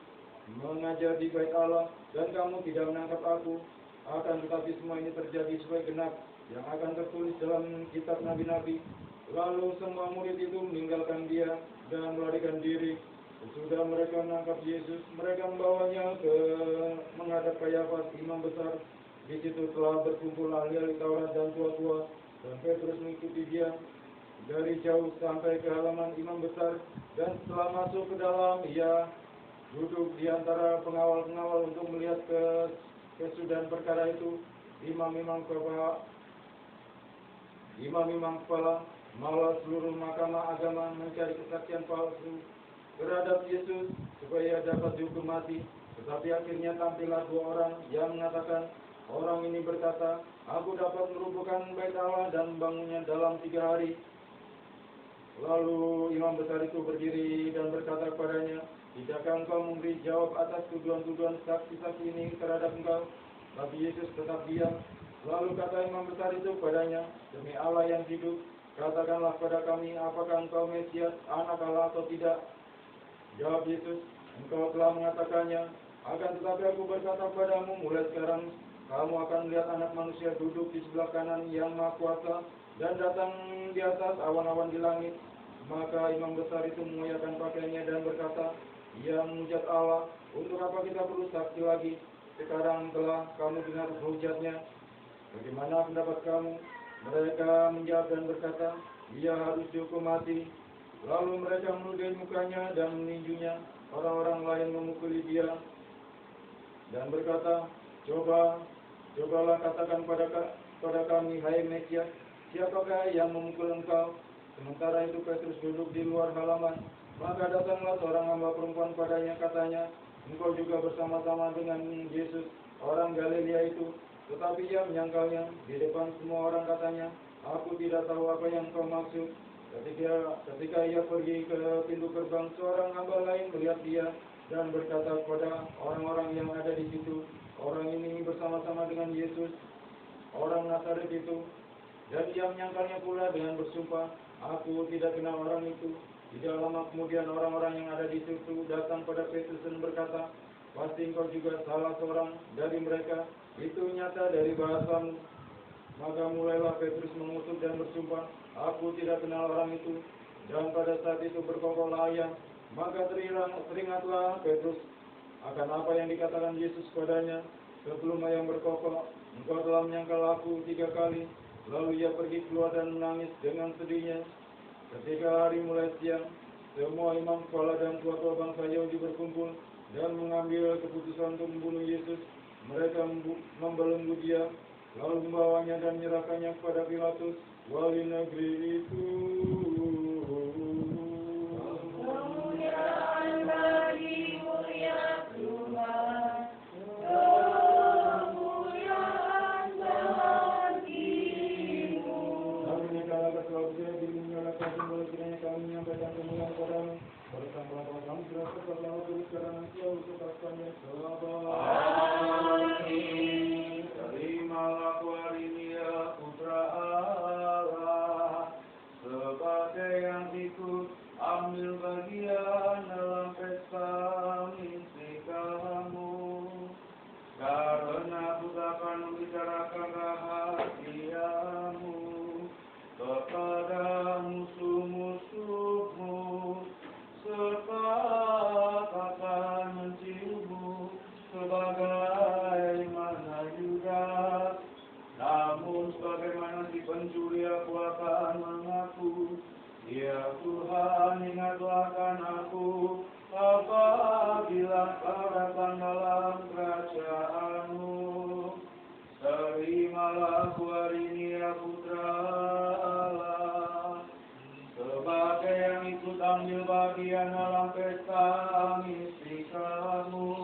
mengajar di bait Allah, dan kamu tidak menangkap aku. Akan tetapi semua ini terjadi supaya genap yang akan tertulis dalam kitab nabi-nabi." Lalu semua murid itu meninggalkan dia dan melarikan diri. Sesudah mereka menangkap Yesus, mereka membawanya menghadap Kayafas, imam besar. Di situ telah berkumpul ahli-ahli Taurat dan tua-tua, dan Petrus mengikuti dia dari jauh sampai ke halaman imam besar. Dan setelah masuk ke dalam, ia duduk di antara pengawal-pengawal untuk melihat kesudahan perkara itu. Imam-imam kepala, malah seluruh mahkamah agama mencari kesaksian palsu terhadap Yesus supaya dapat dihukum mati. Tetapi akhirnya tampillah 2 orang yang mengatakan, orang ini berkata, "Aku dapat merubuhkan bait Allah dan membangunnya dalam 3 hari." Lalu imam besar itu berdiri dan berkata kepadanya, "Tidakkah engkau memberi jawab atas tuduhan-tuduhan saksi-saksi ini terhadap engkau?" Tapi Yesus tetap diam. Lalu kata imam besar itu padanya, "Demi Allah yang hidup, katakanlah kepada kami, apakah engkau Mesias, anak Allah atau tidak?" Jawab Yesus, "Engkau telah mengatakannya. Akan tetapi aku berkata kepadamu, mulai sekarang kamu akan melihat Anak Manusia duduk di sebelah kanan Yang Maha Kuasa dan datang di atas awan-awan di langit." Maka imam besar itu mengoyakkan pakaiannya dan berkata, "Ia menghujat Allah. Untuk apa kita perlu saksi lagi? Sekarang telah kamu dengar hujatnya. Bagaimana pendapat kamu?" Mereka menjawab dan berkata, "Ia harus dihukum mati." Lalu mereka meludahi mukanya dan meninjunya. Orang-orang lain memukuli dia dan berkata, Cobalah katakan pada kami, hai Mesias, siapakah yang memukul engkau?" Sementara itu Petrus duduk di luar halaman. Maka datanglah seorang hamba perempuan padanya, katanya, "Engkau juga bersama-sama dengan Yesus, orang Galilea itu." Tetapi ia menyangkalnya. Di depan semua orang katanya, "Aku tidak tahu apa yang kau maksud." Ketika ia pergi ke pintu gerbang, seorang hamba lain melihat dia dan berkata kepada orang-orang yang ada di situ, "Orang ini bersama-sama dengan Yesus, orang Nazaret itu." Dan ia menyangkalnya pula dengan bersumpah, "Aku tidak kenal orang itu." Tidak lama kemudian orang-orang yang ada di situ datang pada Petrus dan berkata, "Pasti engkau juga salah seorang dari mereka. Itu nyata dari bahasamu." Maka mulailah Petrus mengutuk dan bersumpah, "Aku tidak kenal orang itu." Dan pada saat itu berkokoklah ayam. Maka teringatlah Petrus akan apa yang dikatakan Yesus padanya, "Sebelum ayam berkokok, engkau telah menyangkal aku 3 kali." Lalu ia pergi keluar dan menangis dengan sedihnya. Ketika hari mulai siang, semua imam kepala dan tua-tua bangsa Yahudi berkumpul dan mengambil keputusan untuk membunuh Yesus. Mereka membelenggu dia, lalu membawanya dan menyerahkannya kepada Pilatus, wali negeri itu. Kemuliaan bagimu ya Tuhan, kemuliaan bagimu. Lalu dikala ketua dirinya lakukan kembali kiranya kami menyampaikan kemuliaan padamu. Bertambah kami jelas setelah terus sekarang Engkau sukaskan yang selama. Amin. Terimalah aku hari ini ya Putra Allah, sebagai yang ikut ambil bagian dalam pesta misi kamu. Karena aku akan membicarakan rahasiamu kepada musuh-musuhmu, serta akan menciummu sebagaimana Yudas. Namun sebagaimana si pencuri aku akan mengaku, ya Tuhan, ingatlah akan aku apabila Kau datang dalam kerajaan-Mu. Terimalah aku hari ini ya Putra Allah, sebagai yang ikut ambil bagian dalam pesta misi kamu.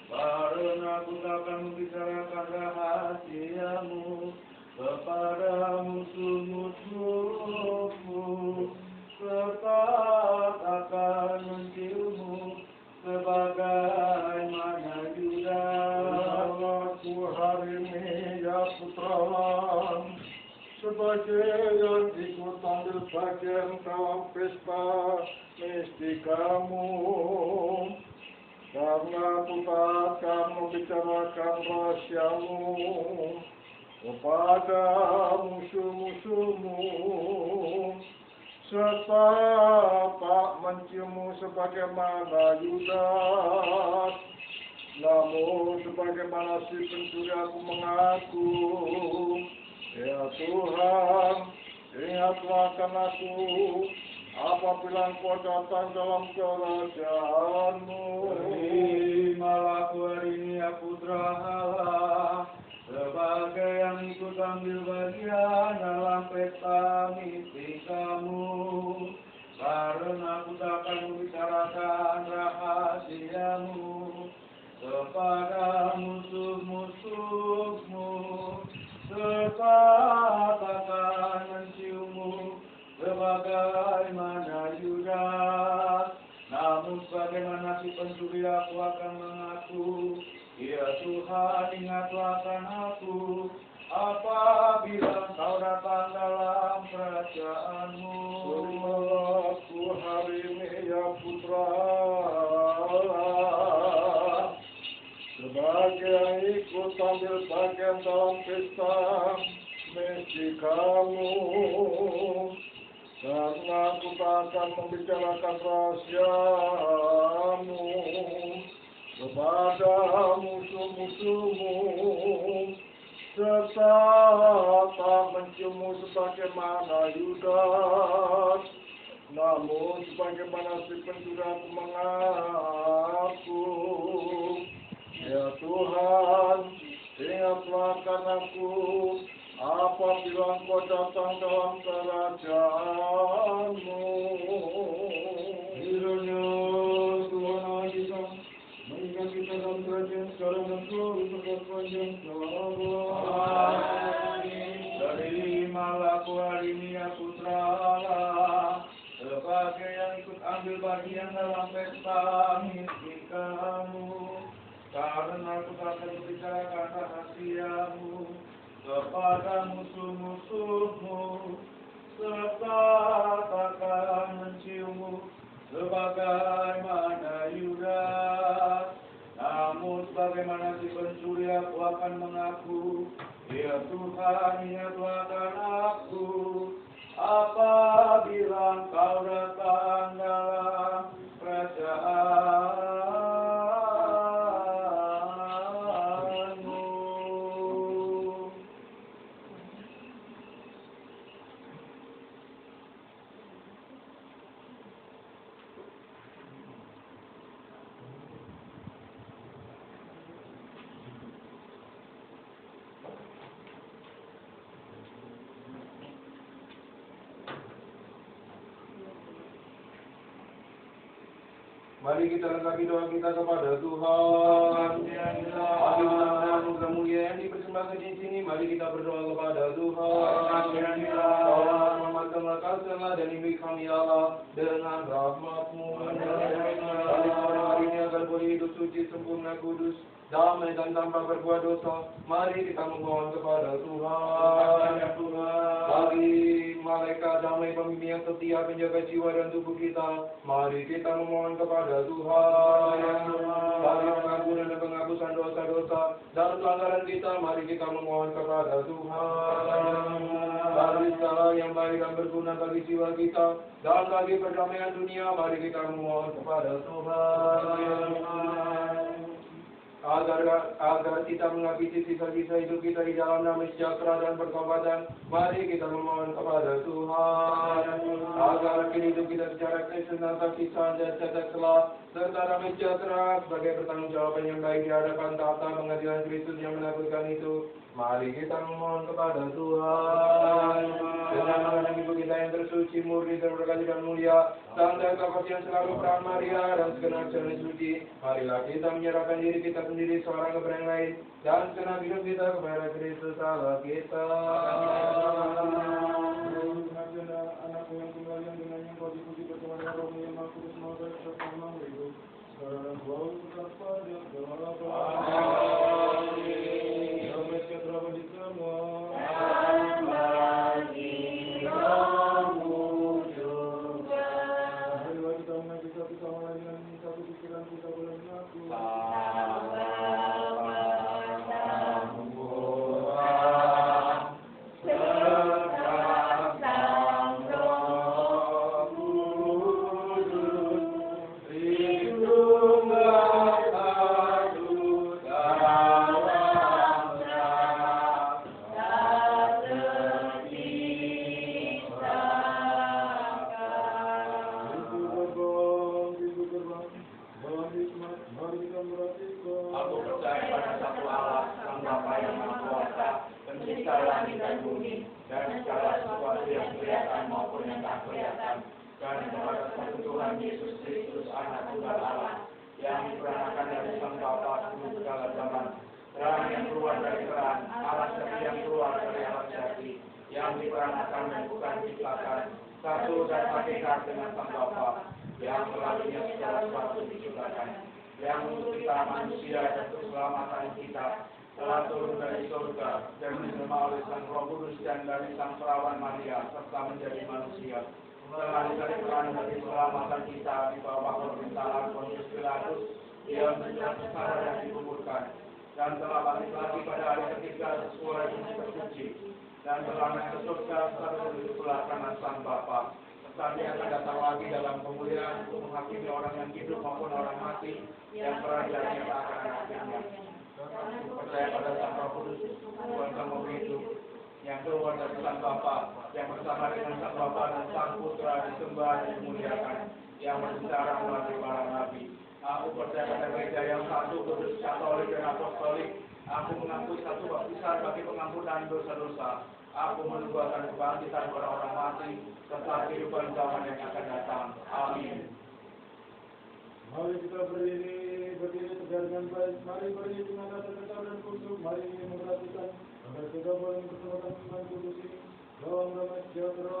Karena aku akan membicarakan rahasiamu kepada musuh-musuhmu, serta akan menciummu sebagaimana Yudas. Aku hari ini ya Putra Allah, sebagai yang ikut ambil bagian dalam pesta misi kamu. Karena aku akan membicarakan rahasiamu kepada musuh-musuhmu, serta tak menciummu sebagaimana Yudas. Namun sebagaimana si pencuri aku mengaku, ya Tuhan, ingatlah akan aku apabila Engkau datang dalam kerajaan-Mu. Terimalah aku hari ini ya Putra Allah, sebagai yang ikut ambil bagian dalam pesta misi kamu. Karena aku akan membicarakan rahasiamu kepada musuh-musuhmu, serta akan menciummu sebagaimana Yudas. Namun sebagaimana si pencuri aku akan mengaku, ya Tuhan, ingatlah akan aku apabila Kau datang dalam kerajaan-Mu. Aku hari ini ya Putra Allah, sebagai yang ikut ambil bagian dalam pesta misi kamu. Karena aku akan membicarakan rahasiamu kepada musuh-musuhmu, serta tak menciummu sebagaimana Yudas. Namun sebagaimana si pencuri aku mengaku, ya Tuhan, ingatlah akan aku apabila Engkau datang dalam kerajaan-Mu. Kiranya Tuhan Allah kita mengingat kita dalam kerajaan sekarang dan selalu sepanjang zaman. Terimalah aku hari ini ya Putra Allah, sebagai yang ikut ambil bagian dalam pesta misi kamu. Karena aku akan membicarakan rahasiamu kepada musuh-musuhmu, serta akan menciummu sebagaimana Yudas. Namun sebagaimana si pencuri aku akan mengaku, ya Tuhan, ingatlah akan aku apabila Engkau datang dalam kerajaan-Mu. Mari kita lengkapi doa kita kepada Tuhan. Bagi anugerah mulia yang dipersembahkan di sini, mari kita berdoa kepada Tuhan. Tolong selamatkanlah, kasihlah dan lindungi kami Allah dengan rahmat-Mu. Kami sore hari ini agar boleh hidup suci, sempurna, kudus, damai dan tanpa berbuat dosa. Mari kita memohon kepada Tuhan. Bagi malaikat damai pemimpin yang setia penjaga jiwa dan tubuh kita, mari kita memohon kepada Tuhan. Bagi pengampunan dan penghapusan dosa-dosa dan pelanggaran kita, mari kita memohon kepada Tuhan. Bagi segala yang baik dan berguna bagi jiwa kita dan bagi perdamaian dunia, mari kita memohon kepada Tuhan. Agar kita menghabisi sisa-sisa hidup kita di dalam damai sejahtera dan pertobatan, mari kita memohon kepada Tuhan. Agar hidup kita secara Kristen tanpa sisa dan cacat celah, serta damai sejahtera sebagai pertanggungjawaban yang baik di hadapan tahta pengadilan Kristus yang menakutkan itu, mari kita memohon kepada Tuhan. Dengan mengenang ibu kita yang tersuci, murni, terberkati dan mulia, tanda kasih yang selalu peran Maria dan segenap jemaat suci, marilah kita menyerahkan diri kita sendiri seorang kepada yang lain dan segenap hidup kita kepada Kristus Allah kita. Anakmu yang tunggal yang dengannya kau dipuji bersama dengan Rohmu yang Maha Kudus, Maha Baik serta Maha Hidup, sekarang dan selalu berkata dia Amin. Damai sejahtera bagi semua. Marilah kita mengaji satu sama lain dengan satu pikiran kita boleh mengaku. Aku percaya pada satu Allah, Sang Bapa yang Maha Kuasa, pencipta langit dan bumi, dan segala sesuatu yang kelihatan maupun yang tak kelihatan, dan kepada satu Tuhan Yesus Kristus, Anak Tunggal Allah, yang diperanakan dari Sang Bapa sebelum segala zaman, terang yang keluar dari terang, Allah sejati yang keluar dari Allah sejati, yang diperanakan dan bukan diciptakan, satu dan hakikat dengan Sang Bapa, yang melaluinya segala sesuatu diciptakan, yang untuk kita manusia dan keselamatan kita telah turun dari surga dan diterima oleh Sang Roh Kudus dan dari Sang Perawan Maria serta menjadi manusia. Telah disalibkan dari keselamatan kita di bawah pemerintahan Pontius Pilatus, ia menjerat sengsara dan dikuburkan, dan telah bangkit lagi pada hari ketiga sesuai dengan tersuci, dan telah naik ke surga serta duduk sebelah kanan Sang Bapa. Kami akan datang lagi dalam kemuliaan untuk menghakimi orang yang hidup maupun orang mati, yang kerajaannya tak akan ada akhirnya. Percaya pada Sang Roh Kudus, Tuhan Sang Maha Hidup, yang keluar dari Sang Bapa, yang bersama dengan Sang Bapa dan Sang Putra disembah dan dimuliakan, yang berbicara melalui para nabi. Aku percaya pada gereja yang satu, kudus, katolik dan apostolik. Aku mengakui satu baptisan bagi pengampunan dosa-dosa. Aku menubuhkan kebangkitan para orang mati serta kehidupan zaman yang akan datang. Amin. Mari kita berdiri tegak dengan baik. Mari berdiri dengan rasa tetap dan khusyuk. Mari memperhatikan agar kita boleh mempersembahkan Tuhan kudus ini dalam damai sejahtera.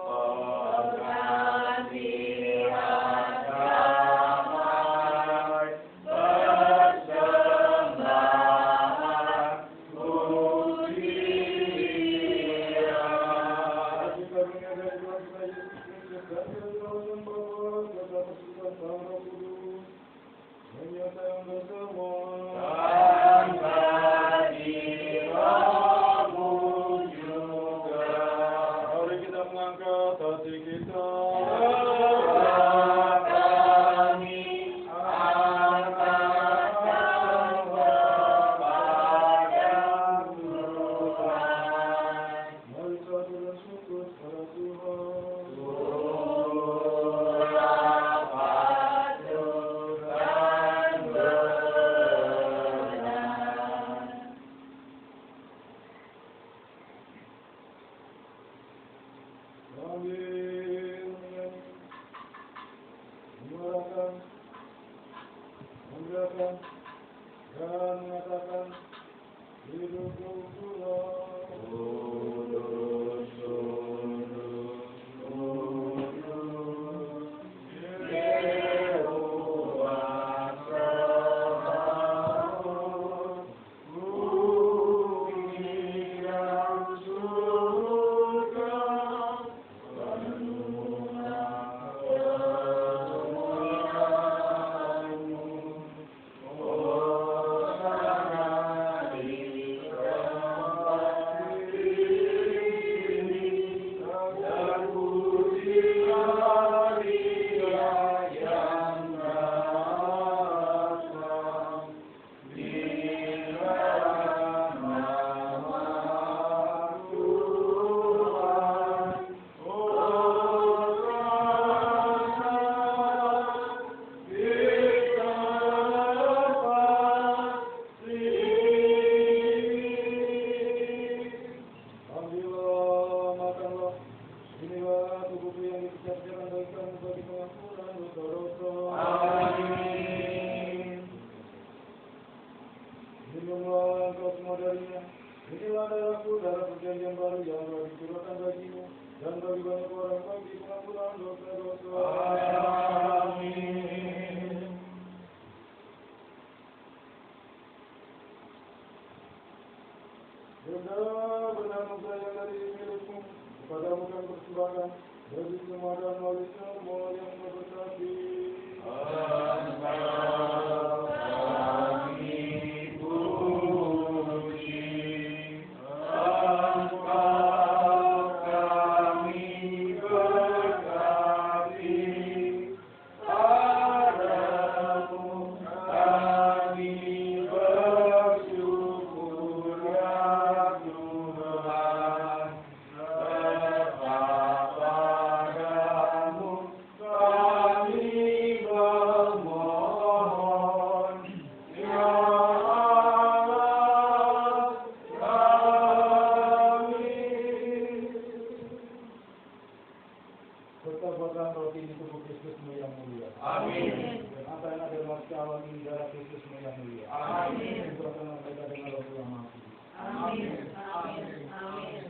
berpegang roti di tubuh Kristusmu yang mulia. Amin. Dan apa yang ada dalam cawan di darah Kristusmu yang mulia. Amin. Berkenan mereka dengan roh yang maha kudus. Amin. Amin. Amin.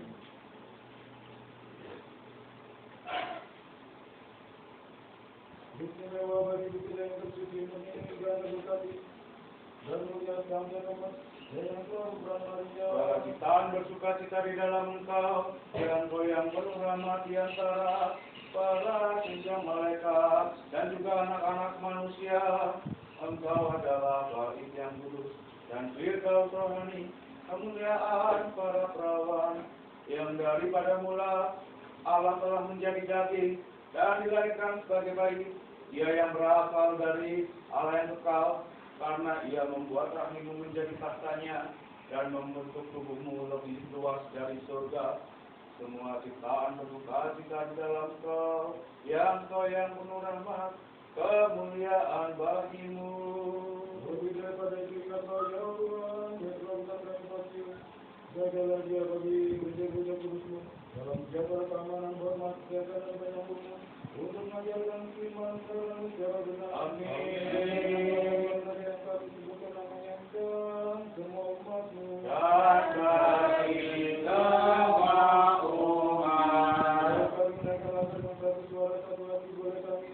Istimewa bagi kita yang tersuci meninggal berkati dan mulia sampai nomor yang telah beramarinya. Kita bersuka cita di dalam Engkau, dan Engkau yang penuh rahmat di antara para sinjang malaikat dan juga anak-anak manusia. Engkau adalah Bait yang kudus dan Firdaus rohani, kemuliaan para perawan yang daripada mula Allah telah menjadi daging dan dilahirkan sebagai bayi. Dia yang berasal dari Allah yang kekal, karena ia membuat rahimmu menjadi tahtanya dan membentuk tubuhmu lebih luas dari surga. Semua ciptaan berduka cita di dalam Kau, yang penuh rahmat, kemuliaan bagimu. Lebih daripada itu kata ya Tuhan, ya Tuhan kami pasti jagalah dia bagi menjaga kudusmu dalam jaga keamanan hormat kesehatan dan banyak umum untuk mengajarkan firman Tuhan secara benar. Amin. Yang kami sebutkan namanya dan semua umatmu. Dan bagi semua umat. Kami menaikkanlah dengan satu suara satu hati boleh kami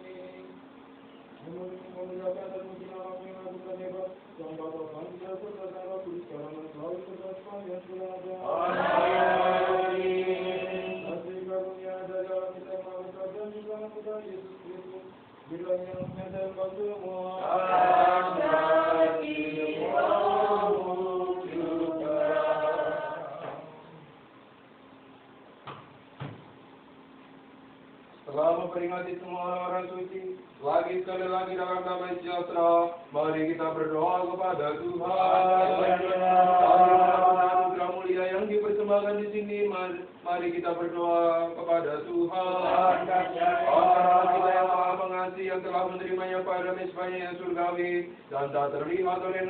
memuliakan dan memuji nama-Mu yang agung dan hebat. Sang Bapa, Sang Putra, serta Sang Roh Kudus, sekarang dan selalu serta sepanjang segala abad. Amin. Kasih karunia dari Allah kita yang Maha Besar dan juga Putra Yesus Kristus, bilangnya mengenai kau semua. Dan bagi rohmu juga. Setelah memperingati semua orang-orang suci, lagi sekali lagi dalam damai sejahtera, mari kita berdoa kepada Tuhan. Anugerah mulia yang dipersembahkan di sini, mari kita berdoa kepada Tuhan. Allah kita yang maha mengasihi, yang telah menerimanya pada mezbahnya yang surgawi dan tak terlihat oleh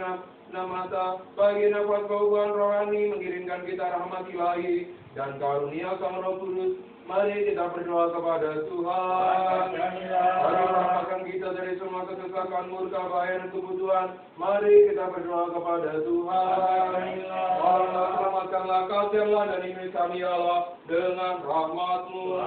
mata, bagi nafas bauan rohani mengirimkan kita rahmat ilahi dan karunia Sang Roh Kudus. Mari kita berdoa kepada Tuhan. Mari selamatkan kita dari semua kesesakan, murka, bahaya, dan kebutuhan. Mari kita berdoa kepada Tuhan. Allah selamatkanlah, kasihlah dan lindungi kami Allah dengan rahmat-Mu.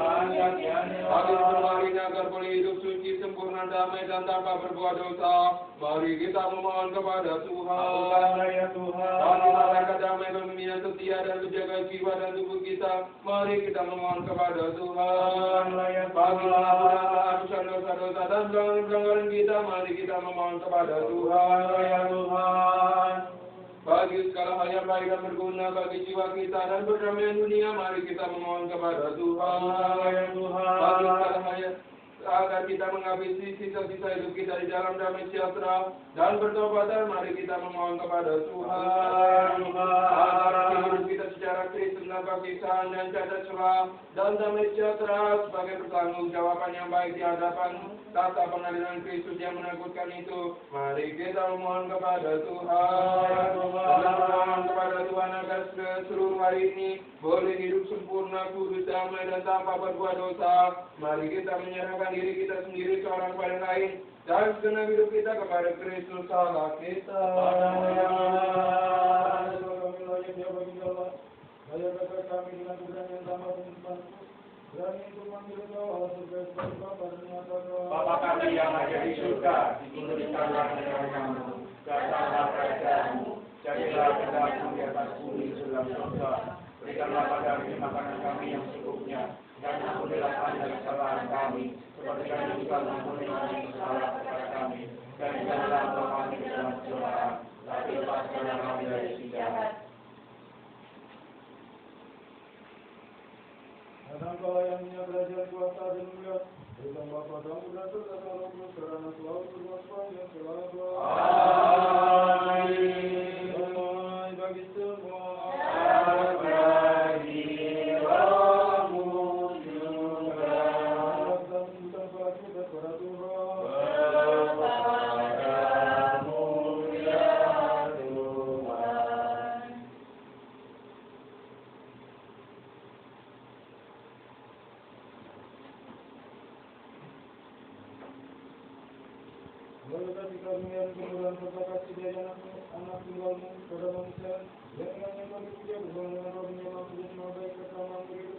Bagi seluruh harinya agar boleh hidup suci, sempurna, damai, dan tanpa berbuat dosa. Mari kita memohon kepada Tuhan. Bagi malaikat damai, pemimpin setia dan menjaga jiwa dan tubuh kita. Mari kita memohon kepada Tuhan. Bagi pengampunan dosa-dosa dan pelanggaran kita, mari kita memohon kepada Tuhan. Bagi segala hal yang baik dan berguna bagi jiwa kita dan perdamaian dunia, mari kita memohon kepada Tuhan. Bagi segala hal yang agar kita menghabisi sisa-sisa hidup kita di dalam damai sejahtera dan bertobatan, mari kita memohon kepada Tuhan. Agar hidup kita secara Kristus dalam kasih-sayang dan cacat celah dan damai sejahtera sebagai pertanggungjawaban yang baik di hadapan tata pengadilan Kristus yang menakutkan itu. Mari kita memohon kepada Tuhan. Memohon kepada Tuhan agar seluruh hari ini boleh hidup sempurna, kudus, damai, dan tanpa berbuat dosa. Mari kita menyerahkan diri kita sendiri seorang pada lain dan segenap hidup kita kepada Kristus Allah kita. Kami dengan keberanian tambah dan berani untuk memanggil Kau Allah surga sebagai Bapa dan menyatakan Bapa kami yang ada di surga, dikuduskanlah namamu, datanglah kerajaanmu, jadilah kehendakmu di atas bumi dalam surga. Berikanlah pada kami makanan kami yang secukupnya, dan ampunilah kami kesalahan kami, seperti kami juga mengampuni orang yang bersalah kepada kami. Dan janganlah membawa kami ke dalam cobaan, tapi lepaskanlah kami dari si jahat. Dan Engkau yang punya kerajaan kuasa dan mulia, berikan Bapa dan Putra serta Sang Roh Kudus, karena selalu berbuat sepanjang segala abad. Amin. Damai bagi semua. Bagi rohmu juga. Dan kita kita kepada Tuhan. Kepadamu ya Tuhan. Berkati kami yang kemuliaan serta kasih dari anak tunggalmu pada manusia, yang dengan yang kami puja bersama dengan rohnya mampu dan semua baik bersama begitu.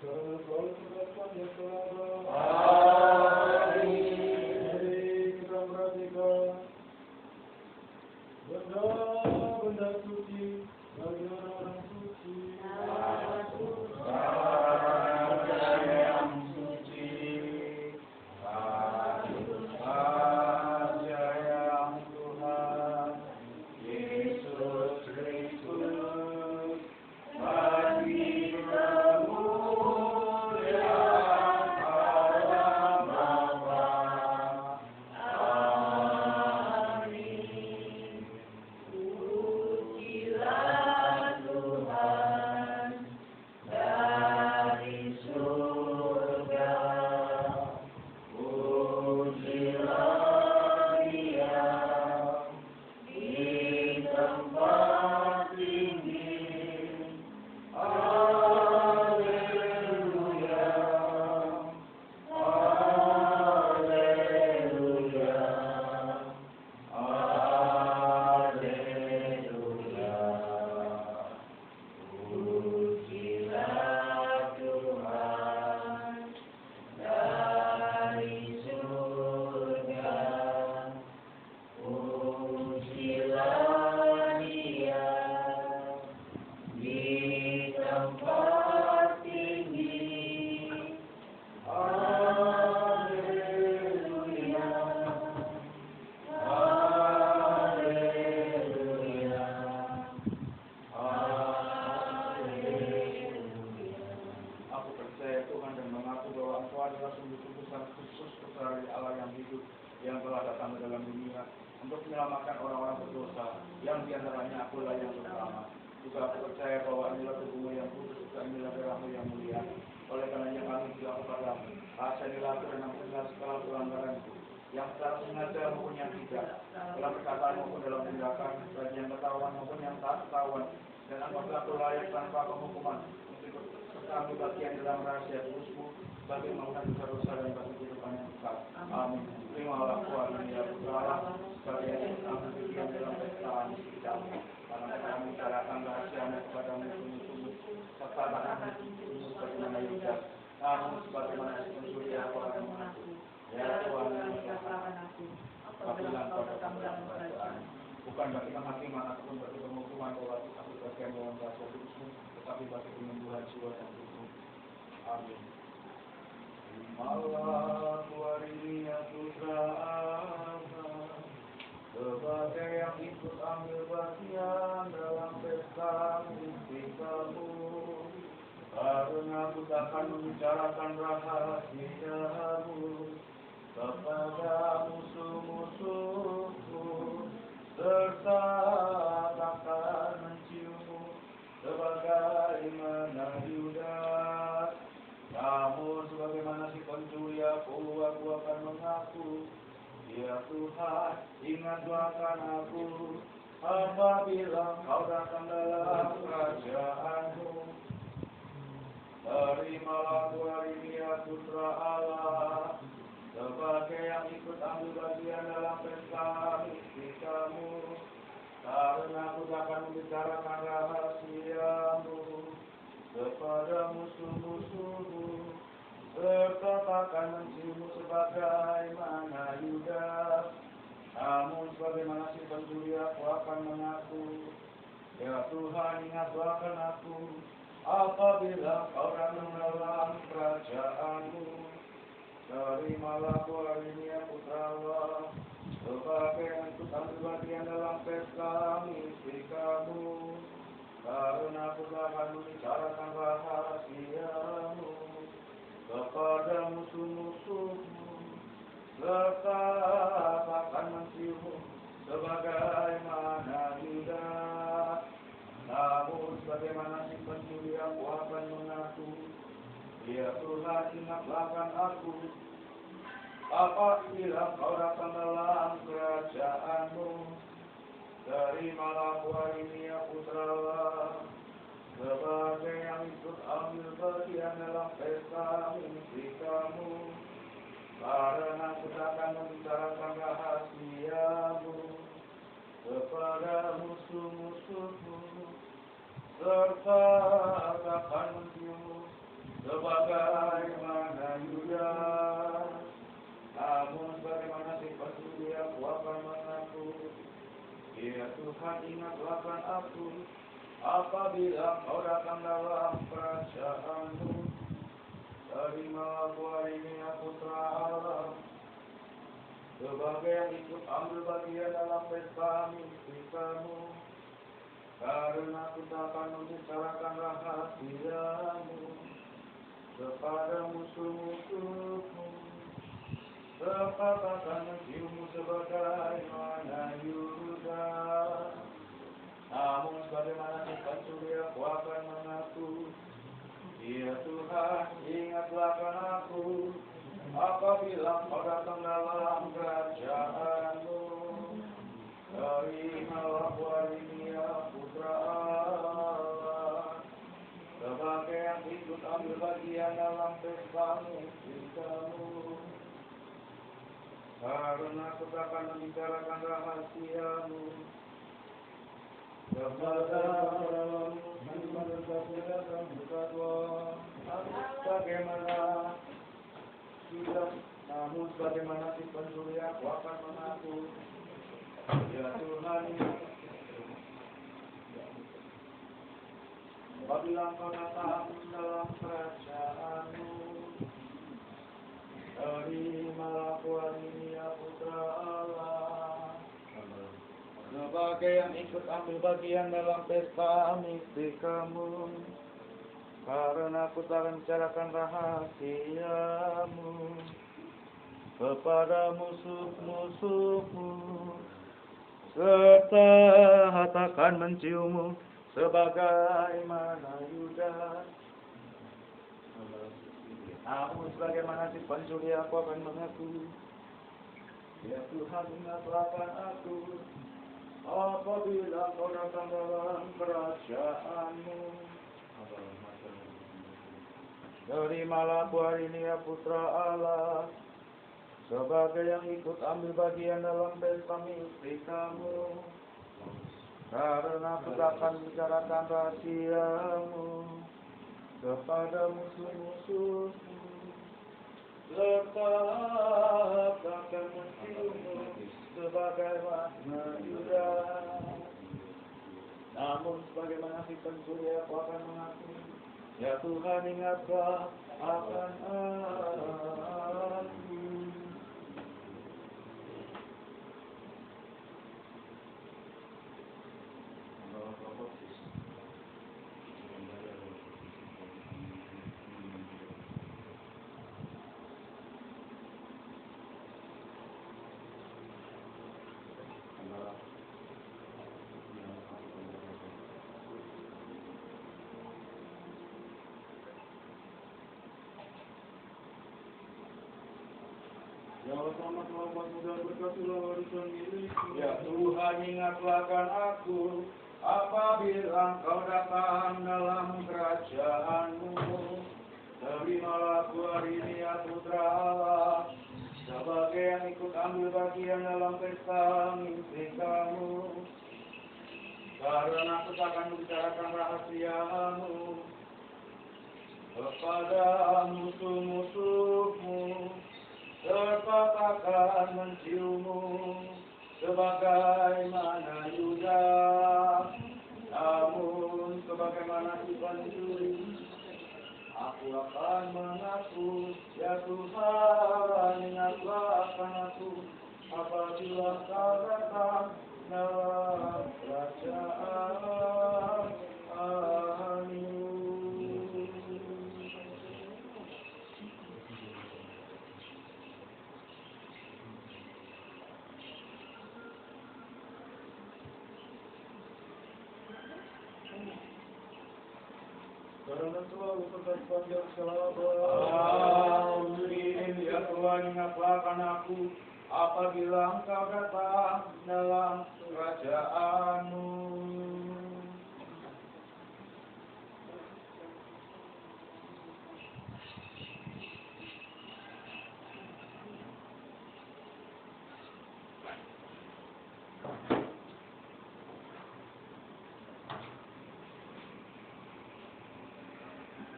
Sekarang selalu terdapat yang selama. Amin. Mari kita perhatikan benda suci bagi orang-orang suci. Yang telah datang ke dalam dunia untuk menyelamatkan orang-orang berdosa, yang diantaranya akulah yang pertama. Juga aku percaya bahwa inilah tubuhmu yang kudus, dan inilah darahmu yang mulia. Oleh karenanya kami bilang kepadamu, asanilah aku dan ampunilah segala pelanggaranku, yang secara sengaja maupun yang tidak, dalam perkataan maupun dalam tindakan, baik yang ketahuan maupun yang tak ketahuan, dan anggaplah aku layak tanpa penghukuman, untuk serta bagian dalam rahasia kudusmu, bagi mengampuni dosa-dosa dan bagi kehidupan yang kekal. Amin. Terimalah kuasa ya Putra, sekalian kami berikan dalam pesta kita. Karena kami bicarakan rahasianya kepadamu sungguh-sungguh, serta kami sungguh bagaimana Yuda, namun sebagaimana sungguh ya Tuhan mengaku. Ya Tuhan, apabila kau datang dalam kerajaan, bukan bagi penghakiman ataupun bagi penghukuman bahwa tapi bagian dalam rahasia kudusmu, tetapi bagi penyembuhan jiwa dan tubuh. Amin. Malah Tuhan Putra Allah, sebagai yang ikut ambil bagian dalam pesta mistikamu, karena aku takkan membicarakan rahasiamu kepada musuh-musuhku, serta takkan menciummu sebagaimana Yudas. Namun sebagaimana si pencuri aku akan mengaku, ya Tuhan, ingatlah akan aku apabila kau datang dalam kerajaanmu. Terimalah aku hari ini ya Putra Allah, sebagai yang ikut ambil bagian dalam pesta mistikamu, karena aku akan membicarakan rahasiamu kepada musuh-musuhmu, serta takkan menciummu sebagaimana Yudas. Namun sebagaimana si pencuri aku akan mengaku, ya Tuhan, ingatlah akan aku apabila kau datang dalam kerajaanmu. Terimalah aku hari ini ya Putra Allah, sebagai yang ikut ambil bagian dalam pesta mistikamu, karena aku akan membicarakan rahasiamu kepada musuh-musuhmu, serta akan menciummu sebagaimana Yudas. Namun sebagaimana si pencuri aku akan mengaku, ya Tuhan, ingatlah akan aku apabila kau datang dalam kerajaanmu. Terimalah aku hari ini ya Putra Allah, sebagai yang ikut ambil bagian dalam pesta mistikamu, karena aku akan membicarakan rahasia kepada musuh-musuhmu, serta takkan menciummu sebagaimana Yudas. Namun bagaimana sifat dia, aku akan mengaku. Ya Tuhan, ingatlah akan aku apabila kau datang dalam kerajaanmu. Terimalah aku hari ini, ya Putra Allah, sebagai yang ikut ambil bagian dalam pesta mistikamu, karena aku tak akan membicarakan rahasiamu kepada musuh-musuhmu, serta akan menciummu sebagaimana Yudas. Namun sebagaimana sifat surya, aku akan mengaku. Ya Tuhan, ingatlah akan aku apabila kau datang dalam kerajaanmu. Terimalah aku hari ini, ya Putra Allah, sebagai yang ikut ambil bagian dalam pesta mistikamu, karena aku akan membicarakan rahasiamu kepada bagaimana sudah, namun bagaimana si pencuri, aku akan mengaku. Ya Tuhan, apabila kau datang dalam kerajaanmu, terimalah aku hari ini, ya Putra Allah, sebagai yang ikut ambil bagian dalam pesta mistikamu, karena aku tak akan bicarakan rahasiamu kepada musuh-musuhmu, serta takkan menciummu sebagaimana Yudas. Namun sebagaimana si pencuri, aku akan mengaku. Ya Tuhan, ingatlah akan aku apabila kau datang dalam kerajaanmu. Terimalah aku hari ini, ya Putra Allah, sebagai yang ikut ambil bagian dalam pesta mistikamu, karena aku akan bicarakan rahasiamu kepada musuh-musuhmu, serta akan menciummu sebagaimana Yudas. Namun sebagaimana si pencuri, aku akan mengaku. Ya Tuhan, ingatlah akan aku. Ya Tuhan, ingatlah akan aku apabila Engkau datang dalam kerajaanmu. Terimalah aku hari ini, ya Putra Allah, sebagai yang ikut ambil bagian dalam pesta mistikamu, karena aku tak akan membicarakan rahasiamu kepada musuh-musuhmu, serta takkan menciummu sebagaimana Yudas. Namun sebagaimana si pencuri, aku akan mengaku. Ya Tuhan, ingatlah akan aku apabila Kau datang dalam kerajaanmu. Karena selalu terpanjang selama. Amin. Ya Tuhan, ingatlah akan aku apabila Engkau datang dalam kerajaanmu.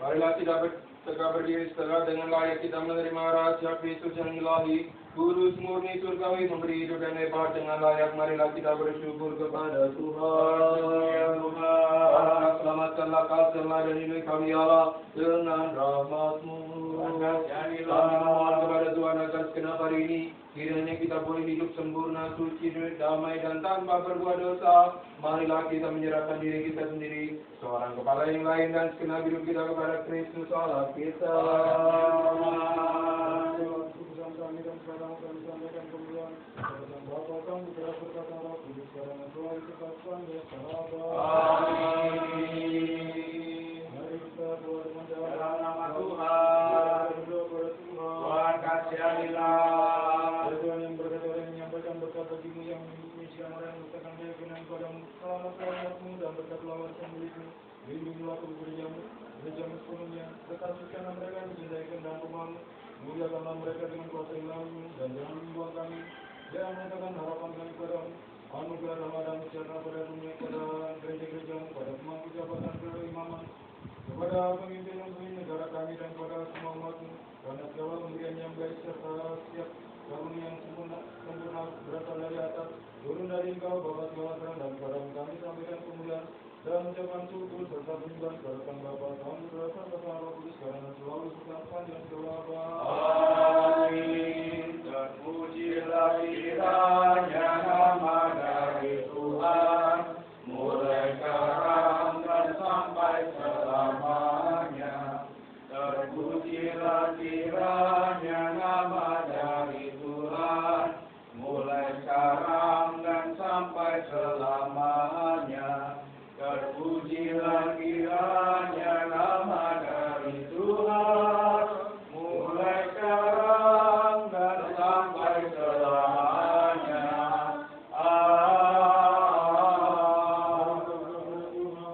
Marilah kita tegak berdiri setelah dengan layak kita menerima rahasia Kristus yang ilahi, Kudus murni surgawi memberi hidup dan hebat dengan layak. Marilah kita bersyukur kepada Tuhan. Allah selamatkanlah kasih-Nya dan lindungi kami Allah dengan rahmat-Mu. Kami mohon kepada Tuhan akan segenap hari ini, kiranya kita boleh hidup sempurna, suci, damai dan tanpa berbuat dosa. Marilah kita menyerahkan diri kita sendiri, seorang kepada yang lain dan segenap hidup kita kepada Kristus Allah kita. Kami dan sekarang kami sampaikan kemuliaan kepada Bapa kami Putra serta Roh Kudus sekarang dan selalu sepanjang Amin. Mari kita berdoa dengan Dalam nama Tuhan, Tuhan kasihanilah. Tuhan yang berkata yang menyampaikan berkat bagimu yang menyisikan orang yang berkata keyakinan padamu, selamat-selamatmu dan berkat lawan milikmu. Lindungilah gerejamu sepenuhnya, kasihkanlah mereka yang mencintai dan rumahmu. Muliakanlah mereka dengan kuasa ilmu dan jangan membuang kami. Jangan menyatakan harapan kami padamu. Anugerah rahmat dan sejahtera pada dunia, pada gereja-gerejamu, pada pemangku jabatan keimaman, kepada pemimpin-pemimpin negara kami dan kepada semua umatmu. Karena segala pemberian yang baik serta setiap karunia yang sempurna berasal dari atas, turun dari Engkau, Bapa segala terang, dan kepadamu kami sampaikan kemuliaan dan mengucapkan syukur serta penyembahan kepada Sang Bapa, Sang Putra, serta Sang Roh Kudus, sekarang dan selalu sepanjang segala abad. Amin. Terpujilah kiranya nama dari Tuhan, mulai sekarang dan sampai selamanya. Terpujilah kiranya nama dari Tuhan, mulai sekarang dan sampai selamanya. Terpujilah kiranya nama dari Tuhan, mulai sekarang dan sampai selamanya.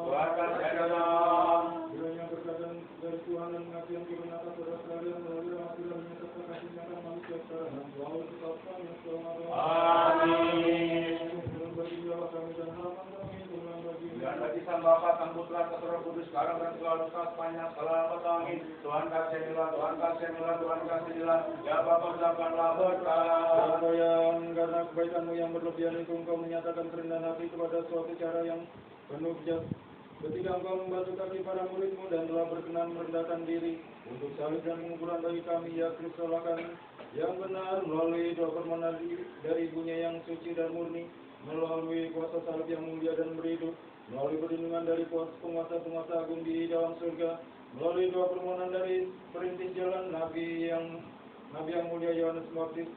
Tuhan kasihanilah. Kiranya berkatan dari Tuhan dan pengabdian turun atas saudara sekalian melalui rahmat Tuhan serta kasih-Nya dan manusia sekarang dan selalu sepanjang segala abad. Amin. Tuhan bagi jiwa kami dan harapan kami, Tuhan bagi Dan bagi Sang Bapa, Sang Putra, Sang Roh Kudus, sekarang dan selalu sepanjang segala abad. Amin. Tuhan kasihanilah, Tuhan kasihanilah, Tuhan kasihanilah. Ya Bapa, ucapkanlah berkat. yang karena kebaikan-Mu yang berlebihan itu Engkau menyatakan kerendahan hati kepada suatu cara yang penuh bijak. Ketika Engkau membasuh kaki para murid-Mu dan telah berkenan merendahkan diri untuk salib dan penguburan bagi kami, ya Kristus kami yang benar melalui doa permohonan dari Ibunya yang suci dan murni, melalui kuasa salib yang mulia dan berhidup, melalui perlindungan dari penguasa-penguasa agung di dalam surga, melalui doa permohonan dari perintis jalan Nabi yang mulia Yohanes Pembaptis,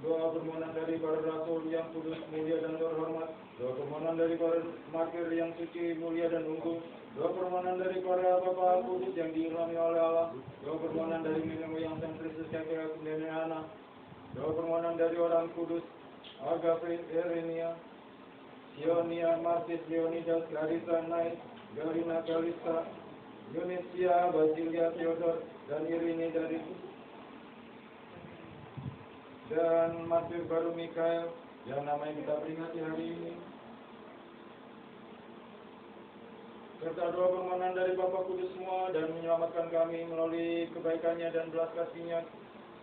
doa permohonan dari para rasul yang kudus, mulia dan terhormat, doa permohonan dari para martir yang suci, mulia dan unggul, doa permohonan dari para bapa kudus yang diilhami oleh Allah, doa permohonan dari nenek moyang Sang Kristus kakek nenek anak, doa permohonan dari orang kudus Agape, Erenia, Sionia, Martis, Leonidas, Clarissa, Nai, Galina, Kalista, Yunisia, Basilia, Theodor, dan Irene dari dan martir baru Mikael yang namanya kita peringati hari ini, serta doa permohonan dari Bapa Kudus semua dan menyelamatkan kami melalui kebaikannya dan belas kasih-Nya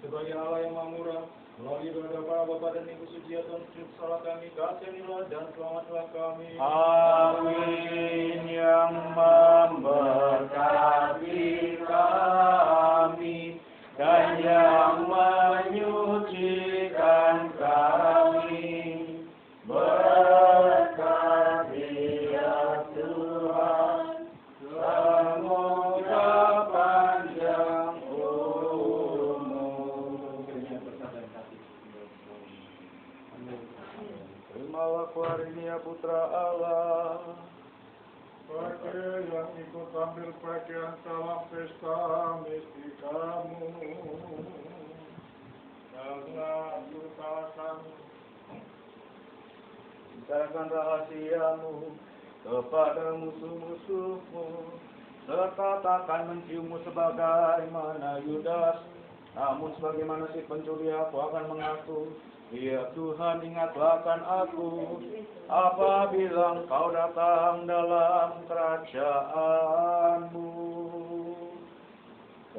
sebagai Allah yang Maha Murah, melalui doa para Bapa dan Ibu Suci ya Tuhan, salah kami, kasihanilah dan selamatlah kami. Amin. Yang memberkati kami dan yang menyucikan kami, berkati ya Tuhan, semoga panjang umur. Terimalah hari ini ya Putra Allah. Pakai yang ikut ambil pakaian salam pesta mistikamu, karena bersalah kami. Bicarakan rahasiamu kepada musuh-musuhmu, serta takkan menciummu sebagaimana Yudas. Namun sebagaimana si pencuri aku akan mengaku, ya Tuhan ingatlah akan aku, apabila Engkau datang dalam kerajaan-Mu.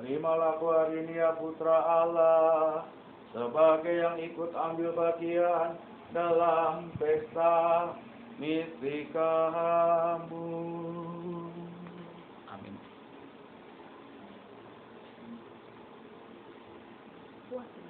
Terimalah aku hari ini ya Putra Allah, sebagai yang ikut ambil bagian dalam pesta mistikamu. Amin. Puas.